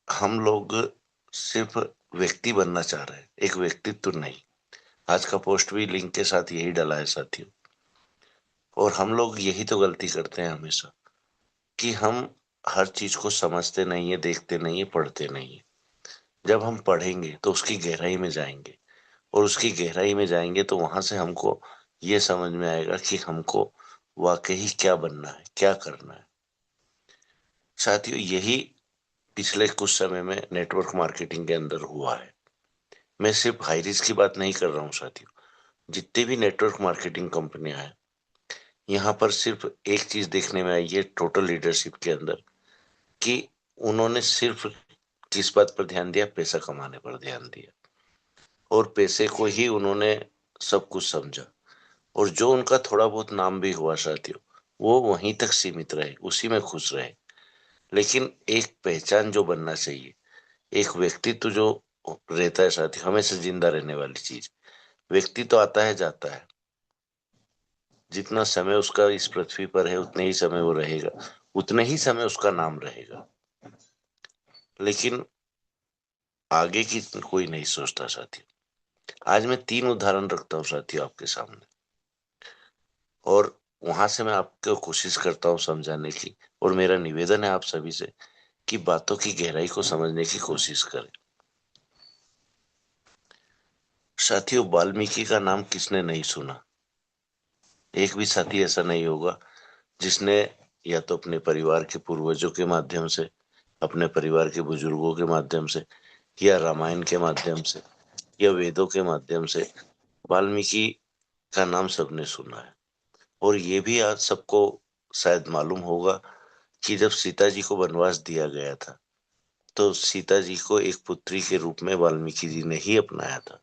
हम लोग सिर्फ व्यक्ति बनना चाह रहे हैं, एक व्यक्तित्व नहीं। आज का पोस्ट भी लिंक के साथ यही डाला है साथियों। और हम लोग यही तो गलती करते हैं हमेशा, कि हम हर चीज को समझते नहीं है, देखते नहीं है, पढ़ते नहीं है। जब हम पढ़ेंगे तो उसकी गहराई में जाएंगे, और उसकी गहराई में जाएंगे तो वहां से हमको ये समझ में आएगा कि हमको वाकई क्या बनना है, क्या करना है। साथियों, यही पिछले कुछ समय में नेटवर्क मार्केटिंग के अंदर हुआ है। मैं सिर्फ हाई रिस्क की बात नहीं कर रहा हूँ साथियों। जितनी भी नेटवर्क मार्केटिंग कंपनियां हैं, यहाँ पर सिर्फ एक चीज देखने में आई है टोटल लीडरशिप के अंदर, कि उन्होंने सिर्फ किस बात पर ध्यान दिया, पैसा कमाने पर ध्यान दिया, और पैसे को ही उन्होंने सब कुछ समझा। और जो उनका थोड़ा बहुत नाम भी हुआ साथियों, वो वहीं तक सीमित रहे, उसी में खुश रहे। लेकिन एक पहचान जो बनना चाहिए, एक व्यक्तित्व जो रहता है साथियों, हमेशा जिंदा रहने वाली चीज। व्यक्ति तो आता है जाता है, जितना समय उसका इस पृथ्वी पर है उतने ही समय वो रहेगा, उतने ही समय उसका नाम रहेगा। लेकिन आगे की कोई नहीं सोचता साथियों। आज मैं 3 उदाहरण रखता हूँ साथियों आपके सामने, और वहां से मैं आपको कोशिश करता हूँ समझाने की। और मेरा निवेदन है आप सभी से कि बातों की गहराई को समझने की कोशिश करें। साथियों, वाल्मीकि का नाम किसने नहीं सुना? एक भी साथी ऐसा नहीं होगा जिसने या तो अपने परिवार के पूर्वजों के माध्यम से, अपने परिवार के बुजुर्गों के माध्यम से, या रामायण के माध्यम से, या वेदों के माध्यम से वाल्मीकि का नाम सबने सुना है। और ये भी आज सबको शायद मालूम होगा कि जब सीता जी को वनवास दिया गया था, तो सीता जी को एक पुत्री के रूप में वाल्मीकि जी ने ही अपनाया था।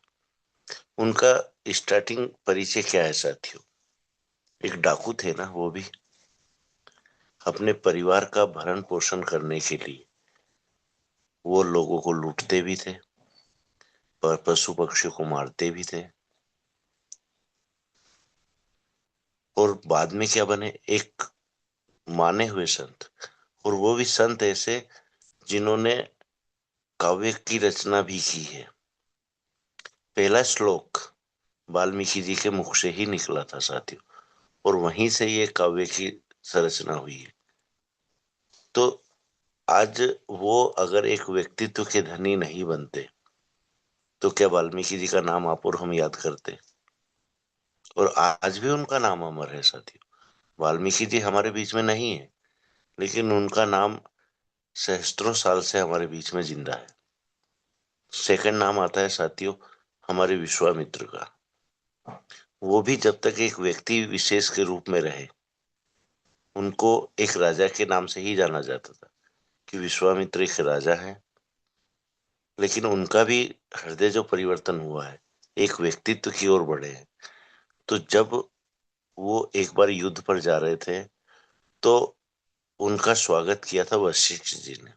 उनका स्टार्टिंग परिचय क्या है साथियों? एक डाकू थे ना, वो भी अपने परिवार का भरण पोषण करने के लिए वो लोगों को लूटते भी थे, पर पशु पक्षियों को मारते भी थे। और बाद में क्या बने, एक माने हुए संत, और वो भी संत ऐसे जिन्होंने काव्य की रचना भी की है। पहला श्लोक वाल्मीकि जी के मुख से ही निकला था साथियों, और वहीं से ये काव्य की संरचना हुई है। तो आज वो अगर एक व्यक्तित्व के धनी नहीं बनते तो क्या वाल्मीकि जी का नाम आप और हम याद करते? और आज भी उनका नाम अमर है साथियों। वाल्मीकि जी हमारे बीच में नहीं है, लेकिन उनका नाम सहस्त्रों साल से हमारे बीच में जिंदा है। सेकंड नाम आता है साथियों हमारे विश्वामित्र का। वो भी जब तक एक व्यक्ति विशेष के रूप में रहे, उनको एक राजा के नाम से ही जाना जाता था कि विश्वामित्र एक राजा है। लेकिन उनका भी हृदय जो परिवर्तन हुआ है, एक व्यक्तित्व की ओर बढ़े हैं। तो जब वो एक बार युद्ध पर जा रहे थे तो उनका स्वागत किया था वशिष्ठ जी ने,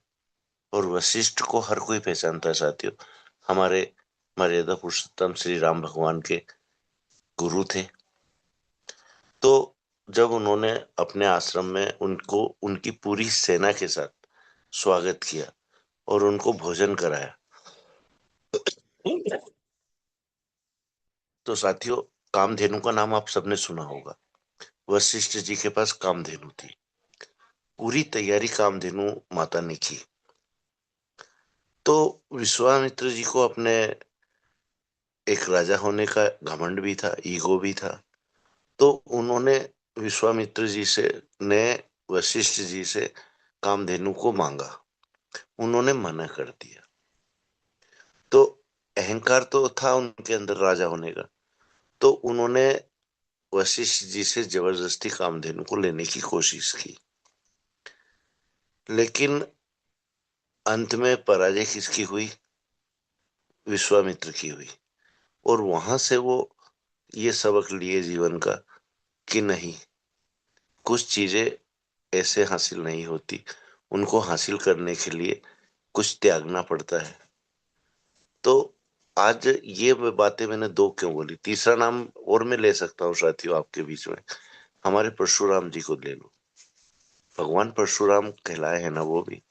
और वशिष्ठ को हर कोई पहचानता है साथियों, हमारे मर्यादा पुरुषोत्तम श्री राम भगवान के गुरु थे। तो जब उन्होंने अपने आश्रम में उनको उनकी पूरी सेना के साथ स्वागत किया और उनको भोजन कराया, तो साथियों कामधेनु का नाम आप सबने सुना होगा। वशिष्ठ जी के पास कामधेनु थी, पूरी तैयारी कामधेनु माता ने की। तो विश्वामित्र जी को अपने एक राजा होने का घमंड भी था, ईगो भी था। तो उन्होंने विश्वामित्र जी से ने वशिष्ठ जी से कामधेनु को मांगा, उन्होंने मना कर दिया। तो अहंकार तो था उनके अंदर राजा होने का, तो उन्होंने वशिष्ठ जी से जबरदस्ती कामधेनु को लेने की कोशिश की, लेकिन अंत में पराजय किसकी हुई? विश्वामित्र की हुई। और वहां से वो ये सबक लिए जीवन का कि नहीं, कुछ चीजें ऐसे हासिल नहीं होती, उनको हासिल करने के लिए कुछ त्यागना पड़ता है। तो आज ये बातें मैंने दो क्यों बोली, तीसरा नाम और मैं ले सकता हूँ साथियों आपके बीच में, हमारे परशुराम जी को ले लो। भगवान परशुराम कहलाए हैं ना, वो भी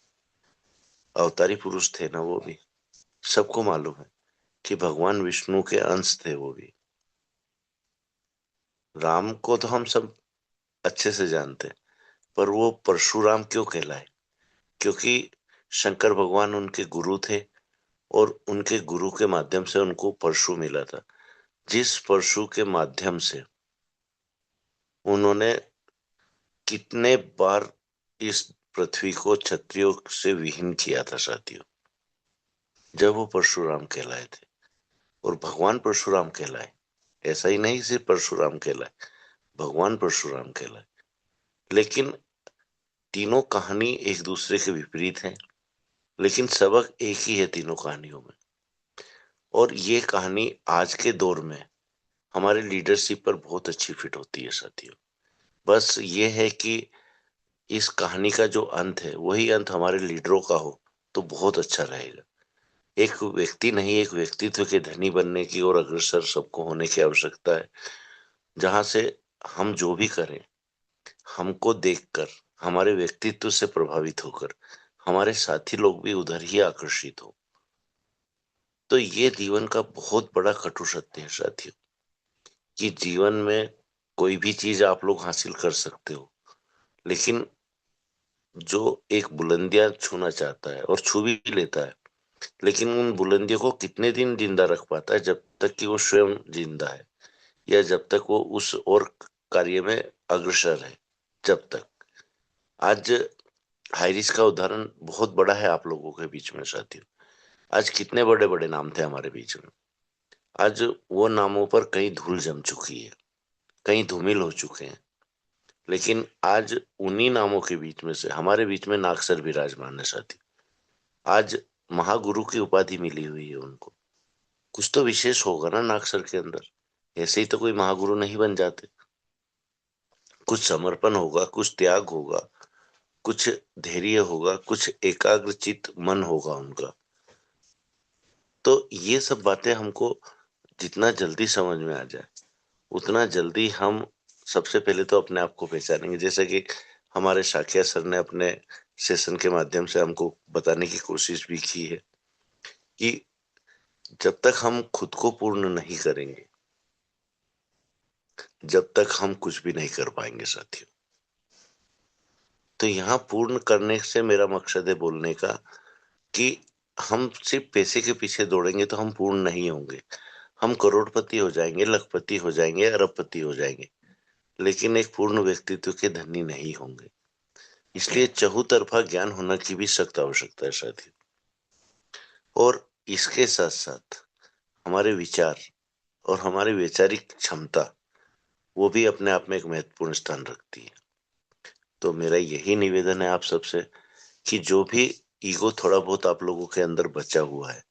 अवतारी पुरुष थे ना, वो भी सबको मालूम है कि भगवान विष्णु के अंश थे वो भी। राम को तो हम सब अच्छे से जानते हैं, पर वो परशुराम क्यों कहलाए? क्योंकि शंकर भगवान उनके गुरु थे, और उनके गुरु के माध्यम से उनको परशु मिला था, जिस परशु के माध्यम से उन्होंने कितने बार इस पृथ्वी को क्षत्रियों से विहीन किया था साथियों, जब वो परशुराम कहलाए थे। और भगवान परशुराम कहलाए, ऐसा ही नहीं सिर्फ परशुराम कहलाए, भगवान परशुराम कहलाए। लेकिन तीनों कहानी एक दूसरे के विपरीत हैं, लेकिन सबक एक ही है तीनों कहानियों में। और ये कहानी आज के दौर में हमारे लीडरशिप पर बहुत अच्छी फिट होती है साथियों। बस ये है कि इस कहानी का जो अंत है वही अंत हमारे लीडरों का हो तो बहुत अच्छा रहेगा। एक व्यक्ति नहीं, एक व्यक्तित्व के धनी बनने की और अग्रसर सबको होने की आवश्यकता है, जहां से हम जो भी करें, हमको देखकर, हमारे व्यक्तित्व से प्रभावित होकर हमारे साथी लोग भी उधर ही आकर्षित हो। तो ये जीवन का बहुत बड़ा कटु सत्य है साथियों, कि जीवन में कोई भी चीज आप लोग हासिल कर सकते हो, लेकिन जो एक बुलंदियां छूना चाहता है और छू भी लेता है, लेकिन उन बुलंदियों को कितने दिन जिंदा रख पाता है? जब तक कि वो स्वयं जिंदा है, या जब तक वो उस और कार्य में अग्रसर है, जब तक। आज हाइरिस का उदाहरण बहुत बड़ा है आप लोगों के बीच में साथियों। आज कितने बड़े बड़े नाम थे हमारे बीच में, आज वो नामों पर कहीं धूल जम चुकी है, कहीं धूमिल हो चुके हैं। लेकिन आज उन्हीं नामों के बीच में से हमारे बीच में नागसर विराजमान है साथी। आज महागुरु की उपाधि मिली हुई है उनको, कुछ तो विशेष होगा ना नागसर के अंदर, ऐसे ही तो कोई महागुरु नहीं बन जाते। कुछ समर्पण होगा, कुछ त्याग होगा, कुछ धैर्य होगा, कुछ एकाग्रचित मन होगा उनका। तो ये सब बातें हमको जितना जल्दी समझ में आ जाए उतना जल्दी हम सबसे पहले तो अपने आप को पहचानेंगे। जैसे कि हमारे शाकिया सर ने अपने सेशन के माध्यम से हमको बताने की कोशिश भी की है कि जब तक हम खुद को पूर्ण नहीं करेंगे, जब तक हम कुछ भी नहीं कर पाएंगे साथियों। तो यहाँ पूर्ण करने से मेरा मकसद है बोलने का कि हम सिर्फ पैसे के पीछे दौड़ेंगे तो हम पूर्ण नहीं होंगे। हम करोड़पति हो जाएंगे, लखपति हो जाएंगे, अरबपति हो जाएंगे, लेकिन एक पूर्ण व्यक्तित्व के धनी नहीं होंगे। इसलिए चहुतरफा ज्ञान होना की भी सख्त आवश्यकता है साथियों। और इसके साथ साथ हमारे विचार और हमारी वैचारिक क्षमता वो भी अपने आप में एक महत्वपूर्ण स्थान रखती है। तो मेरा यही निवेदन है आप सबसे कि जो भी ईगो थोड़ा बहुत आप लोगों के अंदर बचा हुआ है,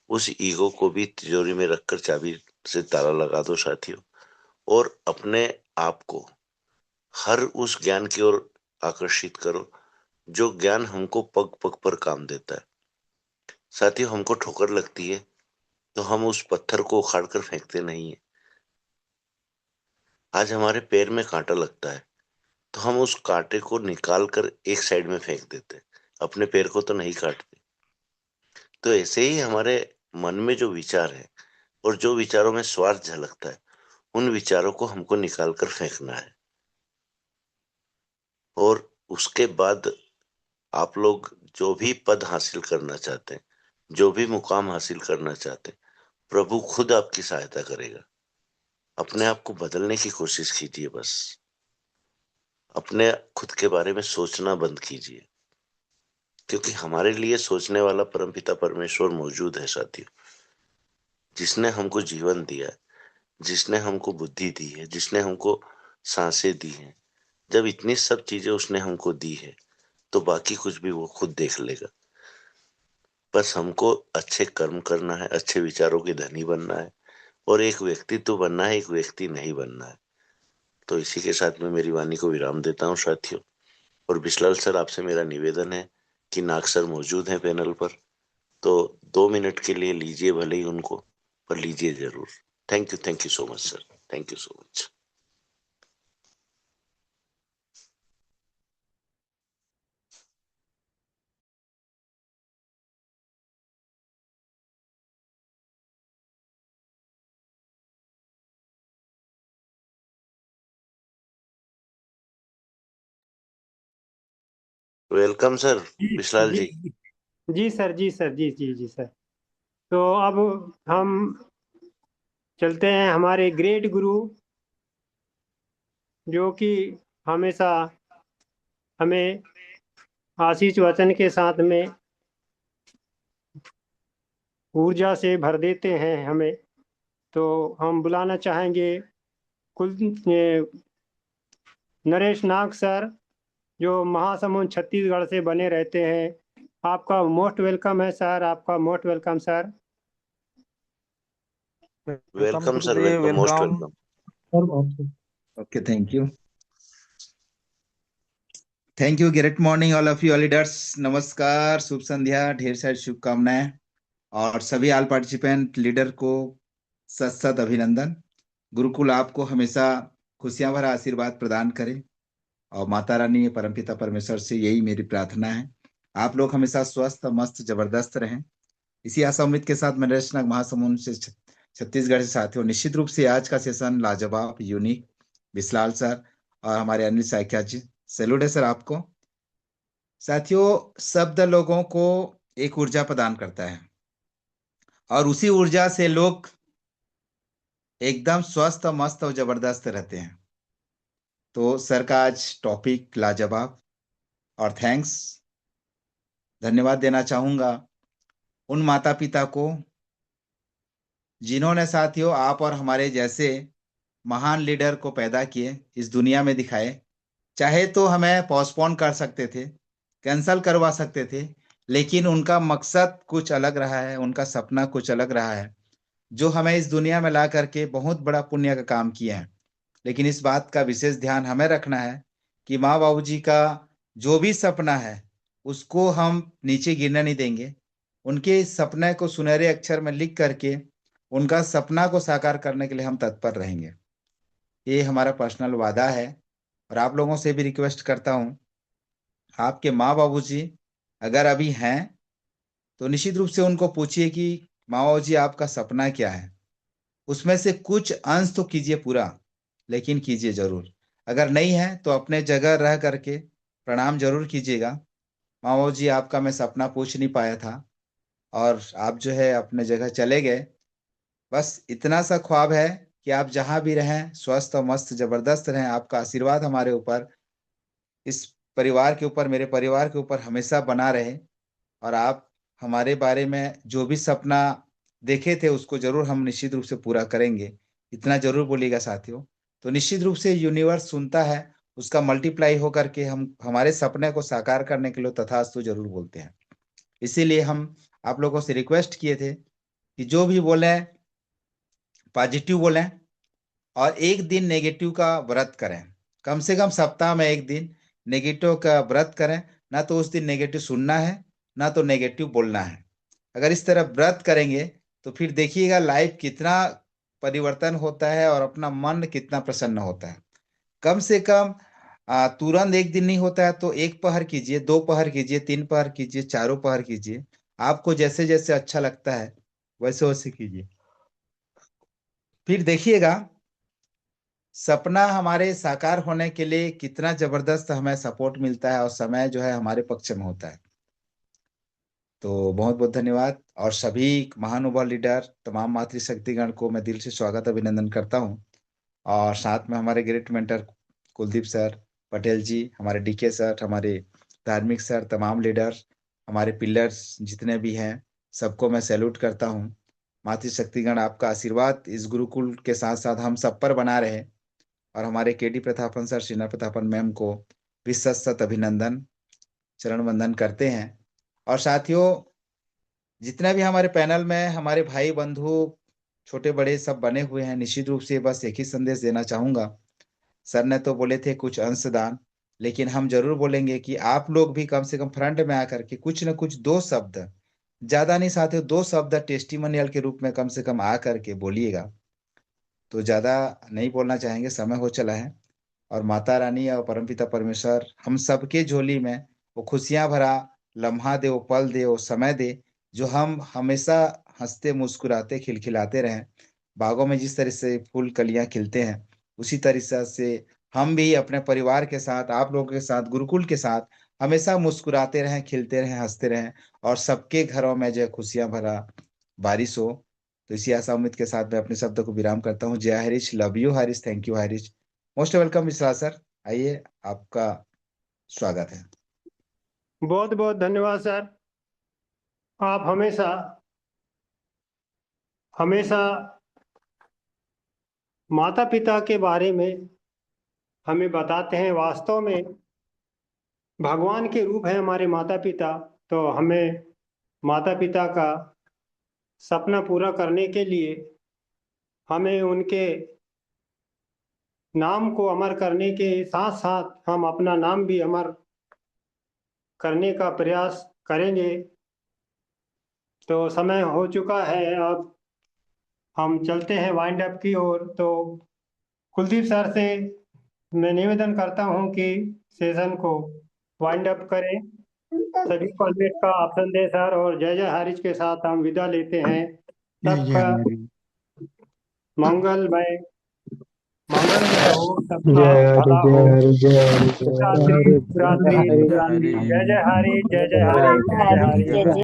उस ईगो को भी तिजोरी में रखकर चाबी से ताला लगा दो साथियों, और अपने आप को हर उस ज्ञान की ओर आकर्षित करो जो ज्ञान हमको पग पग पर काम देता है। साथियों, हमको ठोकर लगती है तो हम उस पत्थर को उखाड़ कर फेंकते नहीं है। आज हमारे पैर में कांटा लगता है तो हम उस कांटे को निकाल कर एक साइड में फेंक देते, अपने पैर को तो नहीं काटते। तो ऐसे ही हमारे मन में जो विचार है और जो विचारों में स्वार्थ झलकता है, उन विचारों को हमको निकाल कर फेंकना है। और उसके बाद आप लोग जो भी पद हासिल करना चाहते हैं, जो भी मुकाम हासिल करना चाहते हैं, प्रभु खुद आपकी सहायता करेगा। अपने आप को बदलने की कोशिश कीजिए। बस अपने खुद के बारे में सोचना बंद कीजिए, क्योंकि हमारे लिए सोचने वाला परमपिता परमेश्वर मौजूद है साथियों, जिसने हमको जीवन दिया है, जिसने हमको बुद्धि दी है, जिसने हमको सांसें दी हैं। जब इतनी सब चीजें उसने हमको दी है तो बाकी कुछ भी वो खुद देख लेगा। बस हमको अच्छे कर्म करना है, अच्छे विचारों के धनी बनना है और एक व्यक्तित्व बनना है, एक व्यक्ति नहीं बनना है। तो इसी के साथ मैं मेरी वाणी को विराम देता हूँ साथियों। और बिस्लाल सर, आपसे मेरा निवेदन है कि नाग सर मौजूद हैं पैनल पर, तो 2 मिनट के लिए लीजिए, भले ही उनको, पर लीजिए जरूर। Thank you so much sir, thank you so much. Welcome sir Bislal ji. जी सर, जी सर, जी सर। तो अब हम चलते हैं हमारे ग्रेट गुरु, जो कि हमेशा हमें आशीष वचन के साथ में ऊर्जा से भर देते हैं हमें। तो हम बुलाना चाहेंगे कुल नरेश नाग सर, जो महासमुंद छत्तीसगढ़ से बने रहते हैं। आपका मोस्ट वेलकम है सर, आपका most welcome sir. Welcome sir, welcome, most welcome. Okay, thank you. Thank you. Great morning all of you all leaders. नमस्कार, शुभ संध्या, ढेर सारी शुभकामनाएं और सभी ऑल पार्टिसिपेंट लीडर को सत सत अभिनंदन। गुरुकुल आपको हमेशा खुशियां भरा आशीर्वाद प्रदान करे और माता रानी परमपिता परमेश्वर से यही मेरी प्रार्थना है। आप लोग हमेशा स्वस्थ मस्त जबरदस्त रहें। इसी आशा उम्मीद के साथ मैं नरेश नाग महासमुंद से छत्तीसगढ़ से साथियों, निश्चित रूप से आज का सेशन लाजवाब, यूनिक, बिस्लाल सर और हमारे अनिल साइकिया जी, सैल्यूट है सर आपको। साथियों, शब्द लोगों को एक ऊर्जा प्रदान करता है और उसी ऊर्जा से लोग एकदम स्वस्थ मस्त और जबरदस्त रहते हैं। तो सर का आज टॉपिक लाजवाब और थैंक्स, धन्यवाद देना चाहूंगा उन माता पिता को जिन्होंने साथियों आप और हमारे जैसे महान लीडर को पैदा किए, इस दुनिया में दिखाए। चाहे तो हमें पोस्टपोन कर सकते थे, कैंसल करवा सकते थे, लेकिन उनका मकसद कुछ अलग रहा है, उनका सपना कुछ अलग रहा है, जो हमें इस दुनिया में ला करके बहुत बड़ा पुण्य का काम किए हैं। लेकिन इस बात का विशेष ध्यान हमें रखना है कि माँ बाबूजी का जो भी सपना है उसको हम नीचे गिरने नहीं देंगे। उनके सपने को सुनहरे अक्षर में लिख करके उनका सपना को साकार करने के लिए हम तत्पर रहेंगे। ये हमारा पर्सनल वादा है। और आप लोगों से भी रिक्वेस्ट करता हूँ, आपके माँ बाबूजी अगर अभी हैं तो निश्चित रूप से उनको पूछिए कि माँ बाबूजी आपका सपना क्या है। उसमें से कुछ अंश तो कीजिए पूरा, लेकिन कीजिए जरूर। अगर नहीं है तो अपने जगह रह करके प्रणाम जरूर कीजिएगा। माँ बाबूजी आपका मैं सपना पूछ नहीं पाया था और आप जो है अपने जगह चले गए। बस इतना सा ख्वाब है कि आप जहां भी रहें स्वस्थ और मस्त जबरदस्त रहें। आपका आशीर्वाद हमारे ऊपर, इस परिवार के ऊपर, मेरे परिवार के ऊपर हमेशा बना रहे। और आप हमारे बारे में जो भी सपना देखे थे उसको जरूर हम निश्चित रूप से पूरा करेंगे, इतना जरूर बोलिएगा साथियों। तो निश्चित रूप से यूनिवर्स सुनता है, उसका मल्टीप्लाई होकर के हम हमारे सपने को साकार करने के लिए तथास्तु जरूर बोलते हैं। इसीलिए हम आप लोगों से रिक्वेस्ट किए थे कि जो भी बोले पॉजिटिव बोलें और एक दिन नेगेटिव का व्रत करें। कम से कम सप्ताह में एक दिन नेगेटिव का व्रत करें। ना तो उस दिन नेगेटिव सुनना है, ना तो नेगेटिव बोलना है। अगर इस तरह व्रत करेंगे तो फिर देखिएगा लाइफ कितना परिवर्तन होता है और अपना मन कितना प्रसन्न होता है। कम से कम तुरंत एक दिन नहीं होता है तो एक पहर कीजिए, 2 पहर कीजिए, 3 पहर कीजिए, 4 पहर कीजिए। आपको जैसे जैसे अच्छा लगता है वैसे वैसे कीजिए। फिर देखिएगा सपना हमारे साकार होने के लिए कितना जबरदस्त हमें सपोर्ट मिलता है और समय जो है हमारे पक्ष में होता है। तो बहुत बहुत धन्यवाद। और सभी महानुभाव लीडर, तमाम मातृशक्तिगण को मैं दिल से स्वागत अभिनंदन करता हूँ। और साथ में हमारे great mentor Kuldeep sir, Patel ji, हमारे डीके सर, हमारे धार्मिक सर, तमाम लीडर, हमारे पिलर्स जितने भी हैं, सबको मैं सैल्यूट करता हूँ। मातृशक्तिगण आपका आशीर्वाद इस गुरुकुल के साथ साथ हम सब पर बना रहे। और हमारे KD Prathapan sir, Shreena Prathapan ma'am को भी सत सत अभिनंदन, चरण वंदन करते हैं। और साथियों जितने भी हमारे पैनल में हमारे भाई बंधु छोटे बड़े सब बने हुए हैं, निश्चित रूप से बस एक ही संदेश देना चाहूंगा। सर ने तो बोले थे कुछ अंशदान, लेकिन हम जरूर बोलेंगे कि आप लोग भी कम से कम फ्रंट में आकर के कुछ न कुछ 2 शब्द, ज्यादा नहीं साथियों, 2 शब्द टेस्टिमोनियल के रूप में कम से कम आकर के बोलिएगा। तो ज्यादा नहीं बोलना चाहेंगे, समय हो चला है। और माता रानी और परमपिता परमेश्वर हम सबके झोली में वो खुशियां भरा लम्हा दे, वो पल दे, वो समय दे, जो हम हमेशा हंसते मुस्कुराते खिलखिलाते रहें। बागों में जिस तरह से फूल कलियां खिलते हैं उसी तरीके से हम भी अपने परिवार के साथ, आप लोगों के साथ, गुरुकुल के साथ हमेशा मुस्कुराते रहें, खिलते रहें, हंसते रहें और सबके घरों में जो है खुशियां भरा बारिश हो। तो इसी आशा उम्मीद के साथ मैं अपने शब्द को विराम करता हूँ। जय Harish, love you Harish, thank you Harish, most welcome विश्वास सर। आइए, आपका स्वागत है। बहुत बहुत धन्यवाद सर। आप हमेशा हमेशा माता पिता के बारे में हमें बताते हैं। वास्तव में भगवान के रूप है हमारे माता पिता। तो हमें माता पिता का सपना पूरा करने के लिए हमें उनके नाम को अमर करने के साथ साथ हम अपना नाम भी अमर करने का प्रयास करेंगे। तो समय हो चुका है, अब हम चलते हैं वाइंड अप की ओर। तो कुलदीप सर से मैं निवेदन करता हूं कि सेशन को वाइंड अप करें। सभी को अल्वेट का ऑप्शन दे सर, और जय जय हरीश के साथ हम विदा लेते हैं। सबका मंगलमय हो, सबका भला हो। रात्रि रात्रि, जय जय हरीश, जय जय हरीश, जय जय हरीश।